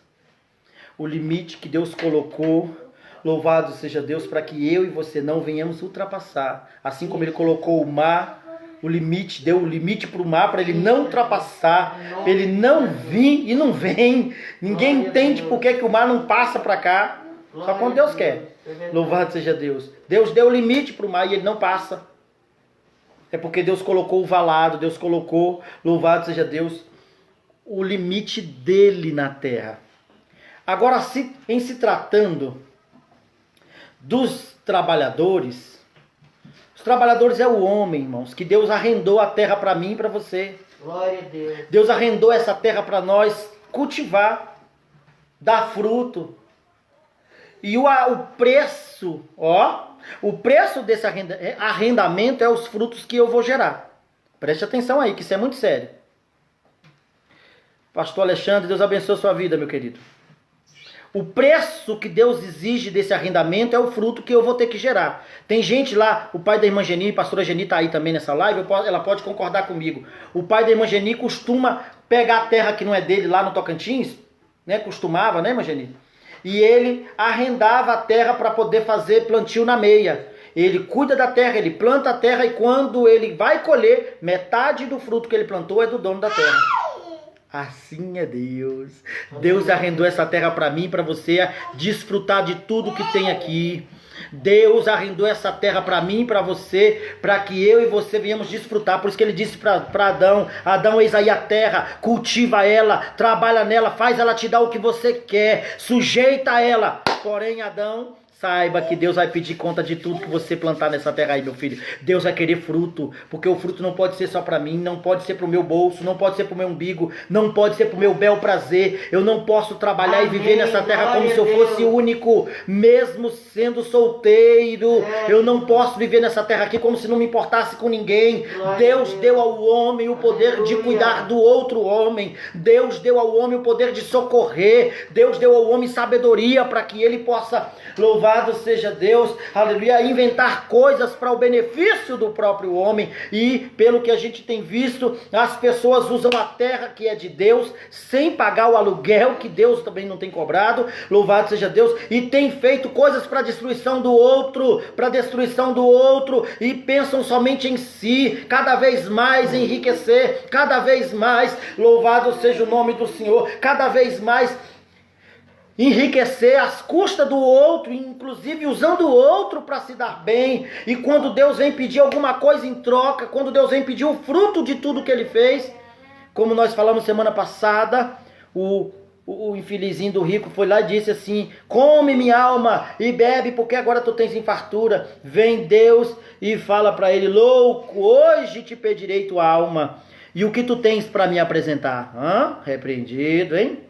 O limite que Deus colocou, louvado seja Deus, para que eu e você não venhamos ultrapassar. Assim como Ele colocou o mar, o limite, deu o limite para o mar, para ele não ultrapassar, para ele não vir e não vem. Ninguém entende por que o mar não passa para cá. Só quando Deus quer. Louvado seja Deus. Deus deu o limite para o mar e ele não passa. É porque Deus colocou o valado, Deus colocou, louvado seja Deus, o limite dele na terra. Agora, em se tratando dos trabalhadores, os trabalhadores é o homem, irmãos, que Deus arrendou a terra para mim e para você.
Glória a Deus.
Deus arrendou essa terra para nós cultivar, dar fruto. E o preço, o preço desse arrendamento é os frutos que eu vou gerar. Preste atenção aí, que isso é muito sério. Pastor Alexandre, Deus abençoe a sua vida, meu querido. O preço que Deus exige desse arrendamento é o fruto que eu vou ter que gerar. Tem gente lá, o pai da irmã Geni, a pastora Geni está aí também nessa live, ela pode concordar comigo. O pai da irmã Geni costuma pegar a terra que não é dele lá no Tocantins, né? Costumava, né, irmã Geni? E ele arrendava a terra para poder fazer plantio na meia. Ele cuida da terra, ele planta a terra e quando ele vai colher, metade do fruto que ele plantou é do dono da terra. Assim é Deus. Deus arrendou essa terra para mim, para você desfrutar de tudo que tem aqui. Deus arrendou essa terra para mim e para você, para que eu e você venhamos desfrutar. Por isso que ele disse para Adão: Adão, eis aí a terra, cultiva ela, trabalha nela, faz ela te dar o que você quer, sujeita ela. Porém, Adão, saiba que Deus vai pedir conta de tudo que você plantar nessa terra aí, meu filho. Deus vai querer fruto, porque o fruto não pode ser só para mim, não pode ser para o meu bolso, não pode ser para o meu umbigo, não pode ser para o meu bel prazer. Eu não posso trabalhar e viver nessa terra como se eu fosse único, mesmo sendo solteiro. Eu não posso viver nessa terra aqui como se não me importasse com ninguém. Deus deu ao homem o poder de cuidar do outro homem. Deus deu ao homem o poder de socorrer. Deus deu ao homem sabedoria para que ele possa, louvado seja Deus, aleluia, inventar coisas para o benefício do próprio homem. E pelo que a gente tem visto, as pessoas usam a terra que é de Deus sem pagar o aluguel que Deus também não tem cobrado, louvado seja Deus, e tem feito coisas para destruição do outro, e pensam somente em si, cada vez mais enriquecer, cada vez mais, louvado seja o nome do Senhor, cada vez mais enriquecer às custas do outro, inclusive usando o outro para se dar bem. E quando Deus vem pedir alguma coisa em troca, quando Deus vem pedir o fruto de tudo que ele fez, como nós falamos semana passada, o infelizinho do rico foi lá e disse assim: come minha alma e bebe, porque agora tu tens em fartura. Vem Deus e fala para ele: louco, hoje te pedirei tua alma, e o que tu tens para me apresentar? Repreendido, hein?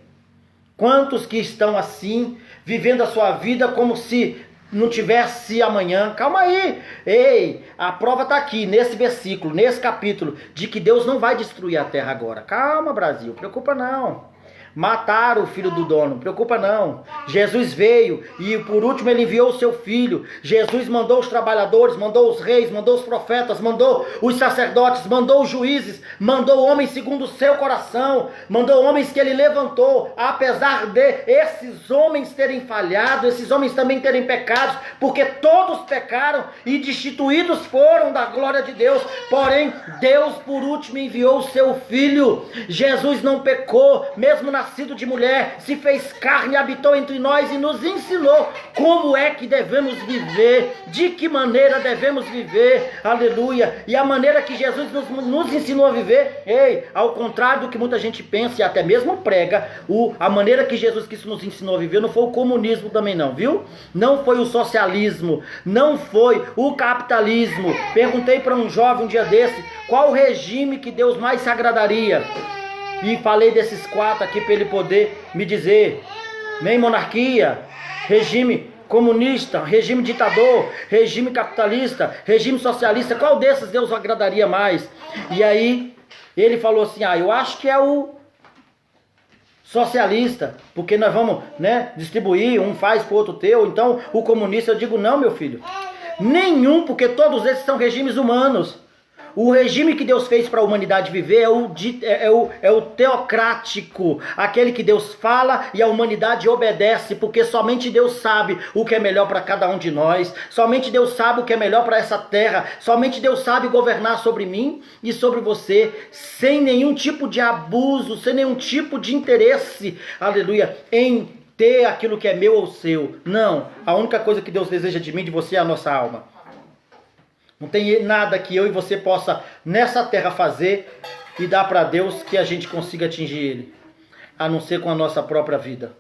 Quantos que estão assim, vivendo a sua vida como se não tivesse amanhã? Calma aí, ei, a prova está aqui, nesse versículo, nesse capítulo, de que Deus não vai destruir a terra agora. Calma, Brasil, preocupa não. Mataram o filho do dono, preocupa não. Jesus veio e por último ele enviou o seu filho. Jesus mandou os trabalhadores, mandou os reis, mandou os profetas, mandou os sacerdotes, mandou os juízes, mandou homens segundo o seu coração, mandou homens que ele levantou. Apesar de esses homens terem falhado, esses homens também terem pecados, porque todos pecaram e destituídos foram da glória de Deus. Porém, Deus por último enviou o seu filho. Jesus não pecou, mesmo nascido de mulher, se fez carne, habitou entre nós e nos ensinou como é que devemos viver, de que maneira devemos viver, aleluia. E a maneira que Jesus nos ensinou a viver, ao contrário do que muita gente pensa e até mesmo prega, a maneira que Jesus Cristo nos ensinou a viver não foi o comunismo também não, viu? Não foi o socialismo, não foi o capitalismo. Perguntei para um jovem um dia desse, qual o regime que Deus mais se agradaria? E falei desses 4 aqui para ele poder me dizer: nem monarquia, regime comunista, regime ditador, regime capitalista, regime socialista, qual desses Deus agradaria mais? E aí ele falou assim: eu acho que é o socialista, porque nós vamos, distribuir, um faz pro outro teu. Então o comunista, eu digo: não, meu filho, nenhum, porque todos esses são regimes humanos. O regime que Deus fez para a humanidade viver é o teocrático, aquele que Deus fala e a humanidade obedece, porque somente Deus sabe o que é melhor para cada um de nós, somente Deus sabe o que é melhor para essa terra, somente Deus sabe governar sobre mim e sobre você, sem nenhum tipo de abuso, sem nenhum tipo de interesse, aleluia, em ter aquilo que é meu ou seu. Não, a única coisa que Deus deseja de mim e de você é a nossa alma. Não tem nada que eu e você possa nessa terra fazer e dar para Deus que a gente consiga atingir Ele, a não ser com a nossa própria vida.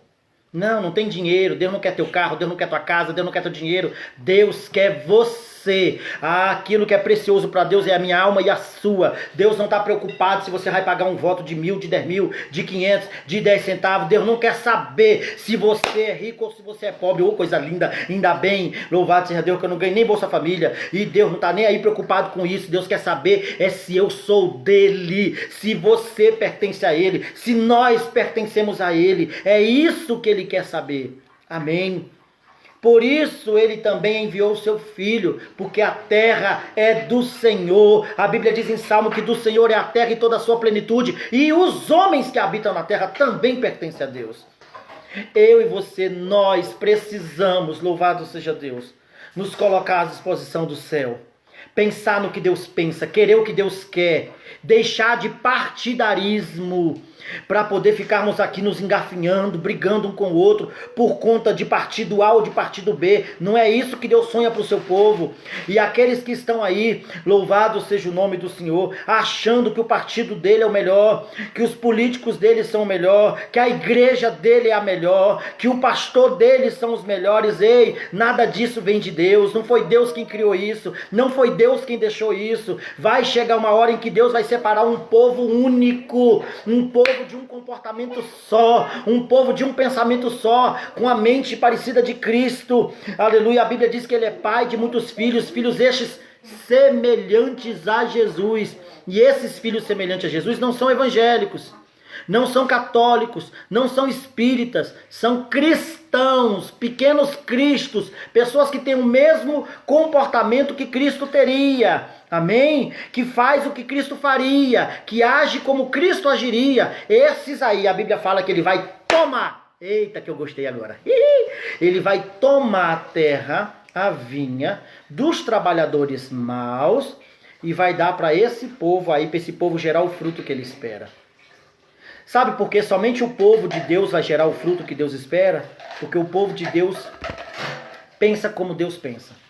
Não tem dinheiro, Deus não quer teu carro, Deus não quer tua casa, Deus não quer teu dinheiro, Deus quer você. você. Aquilo que é precioso para Deus é a minha alma e a sua. Deus não está preocupado se você vai pagar um voto de 1.000, de 10.000, de 500, de 10 centavos. Deus não quer saber se você é rico ou se você é pobre. Ô, coisa linda, ainda bem, louvado seja Deus que eu não ganhei nem Bolsa Família. E Deus não está nem aí preocupado com isso. Deus quer saber é se eu sou dele, se você pertence a ele, se nós pertencemos a ele. É isso que ele quer saber. Amém. Por isso ele também enviou o seu filho, porque a terra é do Senhor. A Bíblia diz em Salmo que do Senhor é a terra e toda a sua plenitude, e os homens que habitam na terra também pertencem a Deus. Eu e você, nós precisamos, louvado seja Deus, nos colocar à disposição do céu. Pensar no que Deus pensa, querer o que Deus quer, deixar de partidarismo, para poder ficarmos aqui nos engafinhando, brigando um com o outro, por conta de partido A ou de partido B. Não é isso que Deus sonha para o seu povo. E aqueles que estão aí, louvado seja o nome do Senhor, achando que o partido dele é o melhor, que os políticos dele são o melhor, que a igreja dele é a melhor, que o pastor dele são os melhores. Ei, nada disso vem de Deus. Não foi Deus quem criou isso, não foi Deus quem deixou isso. Vai chegar uma hora em que Deus vai separar um povo único, um povo de um comportamento só, um povo de um pensamento só, com a mente parecida de Cristo. Aleluia. A Bíblia diz que ele é pai de muitos filhos, filhos estes semelhantes a Jesus. E esses filhos semelhantes a Jesus não são evangélicos, não são católicos, não são espíritas, são cristãos, pequenos cristos, pessoas que têm o mesmo comportamento que Cristo teria. Amém? Que faz o que Cristo faria, que age como Cristo agiria. Esses aí, a Bíblia fala que ele vai tomar. Eita, que eu gostei agora. Ele vai tomar a terra, a vinha, dos trabalhadores maus e vai dar para esse povo aí, para esse povo gerar o fruto que ele espera. Sabe por que somente o povo de Deus vai gerar o fruto que Deus espera? Porque o povo de Deus pensa como Deus pensa.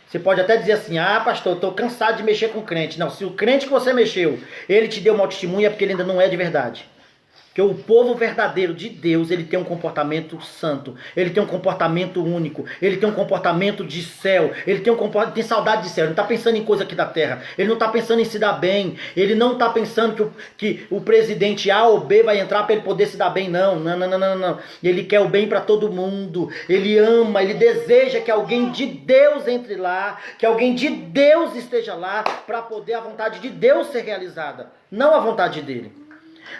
Você pode até dizer assim, pastor, eu estou cansado de mexer com crente. Não, se o crente que você mexeu, ele te deu mau testemunho, é porque ele ainda não é de verdade. Porque o povo verdadeiro de Deus, ele tem um comportamento santo, ele tem um comportamento único, ele tem um comportamento de céu, ele tem saudade de céu, ele não está pensando em coisa aqui da terra, ele não está pensando em se dar bem, ele não está pensando que o presidente A ou B vai entrar para ele poder se dar bem, não. Ele quer o bem para todo mundo, ele ama, ele deseja que alguém de Deus entre lá, que alguém de Deus esteja lá, para poder a vontade de Deus ser realizada, não a vontade dele.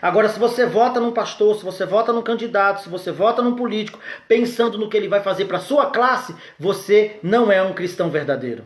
Agora, se você vota num pastor, se você vota num candidato, se você vota num político, pensando no que ele vai fazer para a sua classe, você não é um cristão verdadeiro.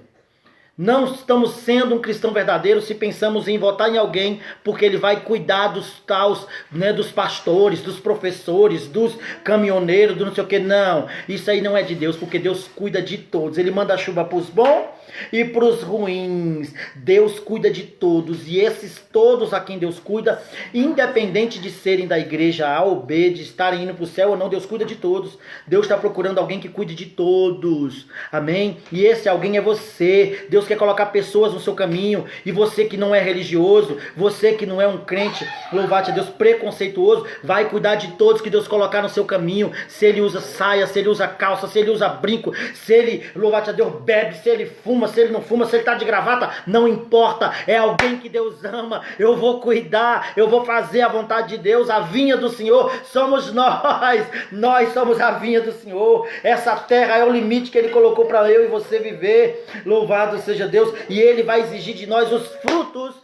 Não estamos sendo um cristão verdadeiro se pensamos em votar em alguém porque ele vai cuidar dos taus, dos pastores, dos professores, dos caminhoneiros, do não sei o que. Não, isso aí não é de Deus, porque Deus cuida de todos. Ele manda a chuva para os bons e para os ruins. Deus cuida de todos, e esses todos a quem Deus cuida, independente de serem da igreja A ou B, de estarem indo para o céu ou não, Deus cuida de todos. Deus está procurando alguém que cuide de todos. Amém? E esse alguém é você. Deus quer colocar pessoas no seu caminho, e você que não é religioso, você que não é um crente, louvado a Deus, preconceituoso, vai cuidar de todos que Deus colocar no seu caminho. Se ele usa saia, se ele usa calça, se ele usa brinco, se ele, louvado a Deus, bebe, se ele fuma, se ele não fuma, se ele está de gravata, não importa, é alguém que Deus ama. Eu vou cuidar, eu vou fazer a vontade de Deus. A vinha do Senhor somos nós somos a vinha do Senhor. Essa terra é o limite que ele colocou para eu e você viver. Louvado seja Deus, e ele vai exigir de nós os frutos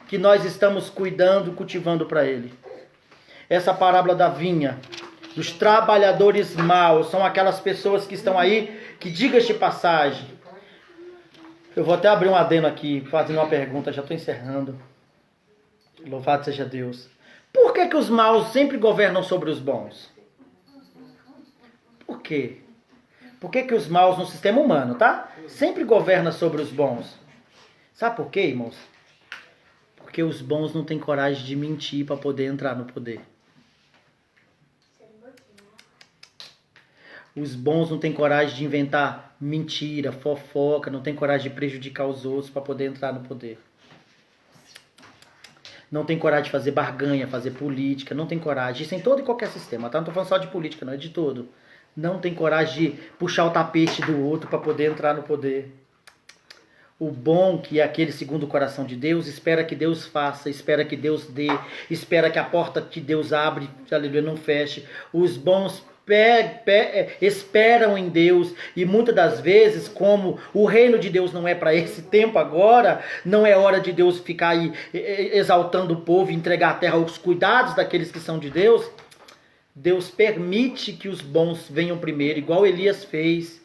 que nós estamos cuidando, cultivando para ele. Essa parábola da vinha, dos trabalhadores maus, são aquelas pessoas que estão aí, que, diga-se de passagem, eu vou até abrir um adendo aqui, fazendo uma pergunta, já estou encerrando. Louvado seja Deus. Por que os maus sempre governam sobre os bons? Por quê? Por que os maus no sistema humano, tá? Sempre governa sobre os bons. Sabe por quê, irmãos? Porque os bons não têm coragem de mentir para poder entrar no poder. Os bons não têm coragem de inventar mentira, fofoca, não têm coragem de prejudicar os outros para poder entrar no poder. Não tem coragem de fazer barganha, fazer política, não tem coragem. Isso em todo e qualquer sistema, tá? Não estou falando só de política, não, é de todo. Não tem coragem de puxar o tapete do outro para poder entrar no poder. O bom, que é aquele segundo o coração de Deus, espera que Deus faça, espera que Deus dê, espera que a porta que Deus abre, aleluia, não feche. Os bons esperam em Deus, e muitas das vezes, como o reino de Deus não é para esse tempo agora, não é hora de Deus ficar aí exaltando o povo e entregar a terra aos cuidados daqueles que são de Deus. Deus permite que os bons venham primeiro, igual Elias fez.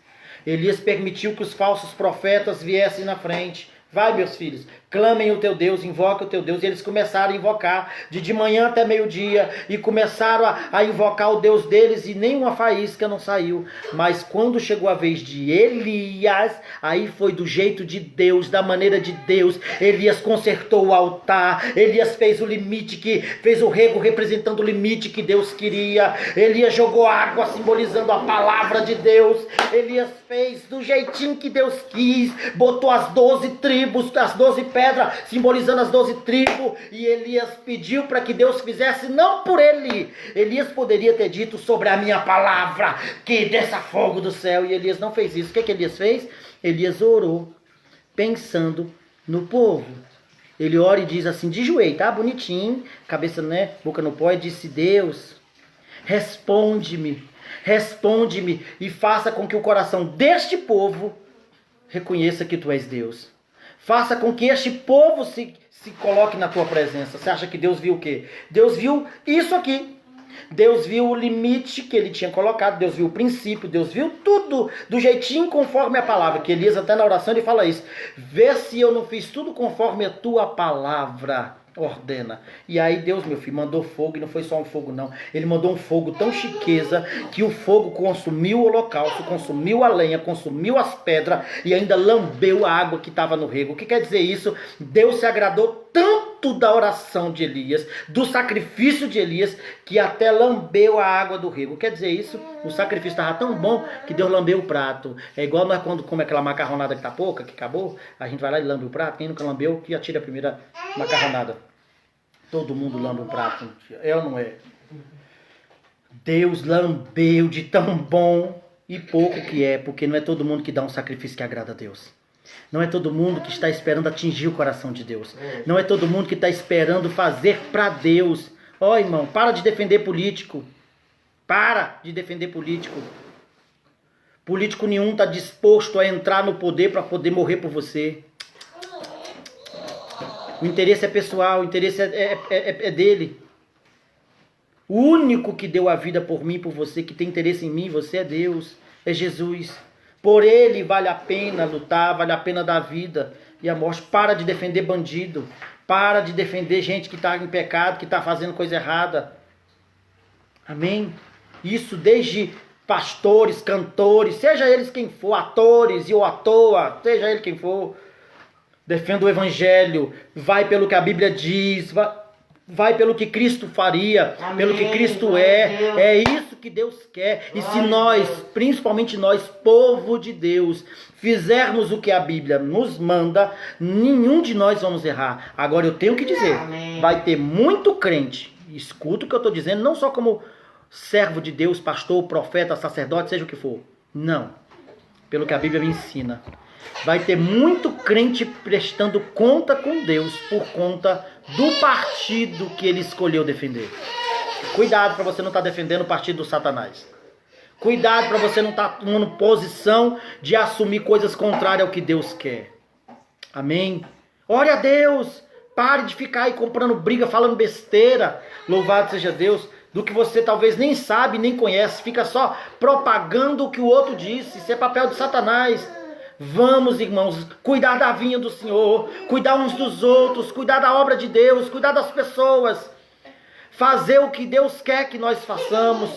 Elias permitiu que os falsos profetas viessem na frente. Vai, meus filhos, clamem o teu Deus, invoquem o teu Deus. E eles começaram a invocar de manhã até meio-dia, e começaram a invocar o Deus deles, e nenhuma faísca não saiu. Mas quando chegou a vez de Elias, aí foi do jeito de Deus, da maneira de Deus. Elias consertou o altar, Elias fez o limite, fez o rego representando o limite que Deus queria. Elias jogou água simbolizando a palavra de Deus. Elias fez do jeitinho que Deus quis, botou as 12 tribos, as 12 pedras, simbolizando as 12 tribos, e Elias pediu para que Deus fizesse, não por ele. Elias poderia ter dito: sobre a minha palavra, que desça fogo do céu, e Elias não fez isso. O que Elias fez? Elias orou, pensando no povo. Ele ora e diz assim, de joelho, tá? Bonitinho, cabeça, né? Boca no pó, e disse: Deus, responde-me, e faça com que o coração deste povo reconheça que tu és Deus. Faça com que este povo se coloque na tua presença. Você acha que Deus viu o quê? Deus viu isso aqui. Deus viu o limite que ele tinha colocado. Deus viu o princípio. Deus viu tudo do jeitinho conforme a palavra. Que Elias, até na oração, ele fala isso. Vê se eu não fiz tudo conforme a tua palavra ordena. E aí Deus, meu filho, mandou fogo, e não foi só um fogo não. Ele mandou um fogo tão chiqueza que o fogo consumiu o holocausto, consumiu a lenha, consumiu as pedras e ainda lambeu a água que estava no rego. O que quer dizer isso? Deus se agradou tanto da oração de Elias, do sacrifício de Elias, que até lambeu a água do rego. Quer dizer isso? O sacrifício estava tão bom que Deus lambeu o prato. É igual nós quando come aquela macarronada que está pouca, que acabou, a gente vai lá e lambe o prato. Quem nunca lambeu, que atira a primeira macarronada. Todo mundo lambe o prato, é ou não é? Deus lambeu de tão bom e pouco que é, porque não é todo mundo que dá um sacrifício que agrada a Deus. Não é todo mundo que está esperando atingir o coração de Deus. Não é todo mundo que está esperando fazer para Deus. Ó, irmão, para de defender político. Para de defender político. Político nenhum está disposto a entrar no poder para poder morrer por você. O interesse é pessoal, o interesse é dele. O único que deu a vida por mim, por você, que tem interesse em mim, você é Deus, é Jesus. Por ele vale a pena lutar, vale a pena dar vida e a morte. Para de defender bandido, para de defender gente que está em pecado, que está fazendo coisa errada. Amém? Isso desde pastores, cantores, seja eles quem for, atores e ou à toa, seja ele quem for. Defenda o evangelho, vai pelo que a Bíblia diz, vai pelo que Cristo faria, amém, pelo que Cristo é isso que Deus quer. E se nós, principalmente nós, povo de Deus, fizermos o que a Bíblia nos manda, nenhum de nós vamos errar. Agora eu tenho que dizer, amém, vai ter muito crente, escuta o que eu estou dizendo, não só como servo de Deus, pastor, profeta, sacerdote, seja o que for, não, pelo que a Bíblia me ensina. Vai ter muito crente prestando conta com Deus por conta do partido que ele escolheu defender. Cuidado para você não estar defendendo o partido do Satanás. Cuidado para você não estar tomando posição de assumir coisas contrárias ao que Deus quer. Amém? Ore a Deus. Pare de ficar aí comprando briga, falando besteira. Louvado seja Deus. Do que você talvez nem sabe, nem conhece. Fica só propagando o que o outro disse. Isso é papel de Satanás. Vamos, irmãos, cuidar da vinha do Senhor, cuidar uns dos outros, cuidar da obra de Deus, cuidar das pessoas, fazer o que Deus quer que nós façamos,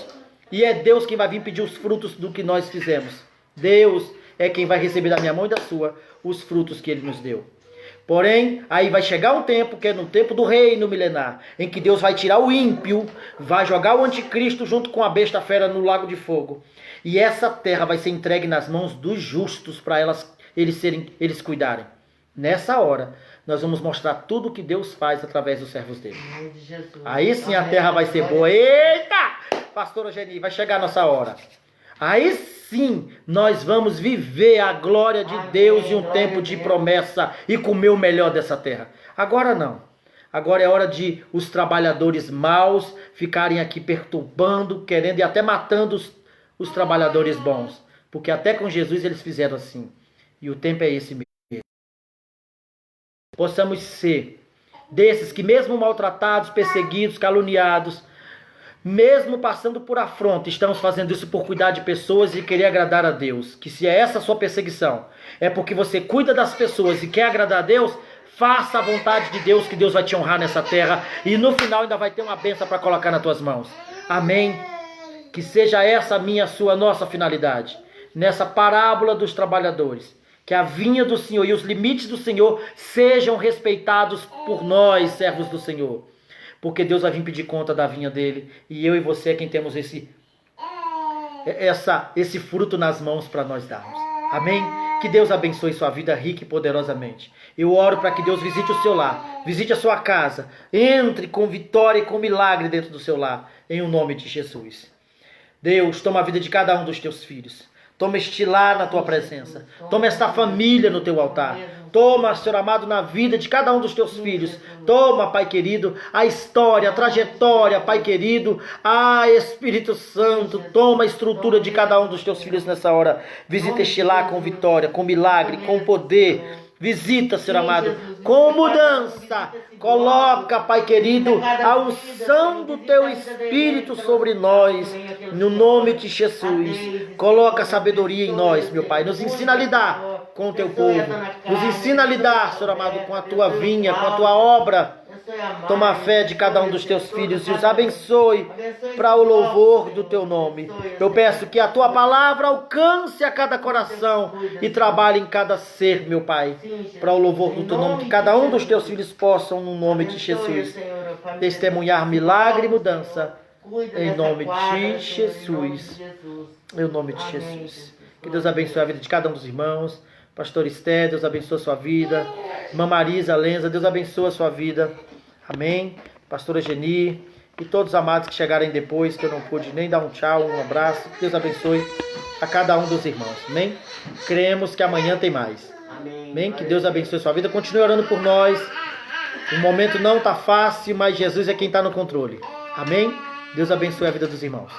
e é Deus quem vai vir pedir os frutos do que nós fizemos. Deus é quem vai receber da minha mão e da sua os frutos que Ele nos deu. Porém, aí vai chegar um tempo, que é no tempo do reino milenar, em que Deus vai tirar o ímpio, vai jogar o anticristo junto com a besta fera no lago de fogo. E essa terra vai ser entregue nas mãos dos justos para eles cuidarem. Nessa hora, nós vamos mostrar tudo o que Deus faz através dos servos dele. Aí sim a terra vai ser boa. Eita! Pastora Geni, vai chegar a nossa hora. Aí sim nós vamos viver a glória de Deus e um tempo de promessa e comer o melhor dessa terra. Agora não. Agora é hora de os trabalhadores maus ficarem aqui perturbando, querendo e até matando os trabalhadores bons. Porque até com Jesus eles fizeram assim. E o tempo é esse mesmo. Possamos ser desses que mesmo maltratados, perseguidos, caluniados, mesmo passando por afronta, estamos fazendo isso por cuidar de pessoas e querer agradar a Deus. Que se é essa a sua perseguição, é porque você cuida das pessoas e quer agradar a Deus, faça a vontade de Deus, que Deus vai te honrar nessa terra. E no final ainda vai ter uma bênção para colocar nas tuas mãos. Amém? Que seja essa a minha, a sua, a nossa finalidade. Nessa parábola dos trabalhadores. Que a vinha do Senhor e os limites do Senhor sejam respeitados por nós, servos do Senhor. Porque Deus vai vir pedir conta da vinha dele. E eu e você é quem temos esse fruto nas mãos para nós darmos. Amém? Que Deus abençoe sua vida rica e poderosamente. Eu oro para que Deus visite o seu lar, visite a sua casa. Entre com vitória e com milagre dentro do seu lar. Em o nome de Jesus. Deus, toma a vida de cada um dos teus filhos. Toma este lar na tua presença. Toma esta família no teu altar. Toma, Senhor amado, na vida de cada um dos teus filhos. Toma, Pai querido, a história, a trajetória, Pai querido. Espírito Santo, toma a estrutura de cada um dos teus filhos nessa hora. Visita este lar com vitória, com milagre, com poder. Visita, Senhor amado, com mudança. Coloca, Pai querido, a unção do Teu Espírito sobre nós, no nome de Jesus. Coloca sabedoria em nós, meu Pai. Nos ensina a lidar com o Teu povo. Nos ensina a lidar, Senhor amado, com a Tua vinha, com a Tua obra. Toma a fé de cada um dos Teus filhos e os abençoe para o louvor do Teu nome. Eu peço que a Tua palavra alcance a cada coração e trabalhe em cada ser, meu Pai, para o louvor do Teu nome. Que cada um dos Teus filhos possam, no nome de Jesus, testemunhar milagre e mudança. Em nome de Jesus. Em nome de Jesus. Que Deus abençoe a vida de cada um dos irmãos. Pastor Esté, Deus abençoe a sua vida. Irmã Marisa Lenza, Deus abençoe a sua vida. Amém. Pastora Geni e todos os amados que chegarem depois, que eu não pude nem dar um tchau, um abraço. Deus abençoe a cada um dos irmãos. Amém. Cremos que amanhã tem mais. Amém. Que Deus abençoe a sua vida. Continue orando por nós. O momento não está fácil, mas Jesus é quem está no controle. Amém. Deus abençoe a vida dos irmãos.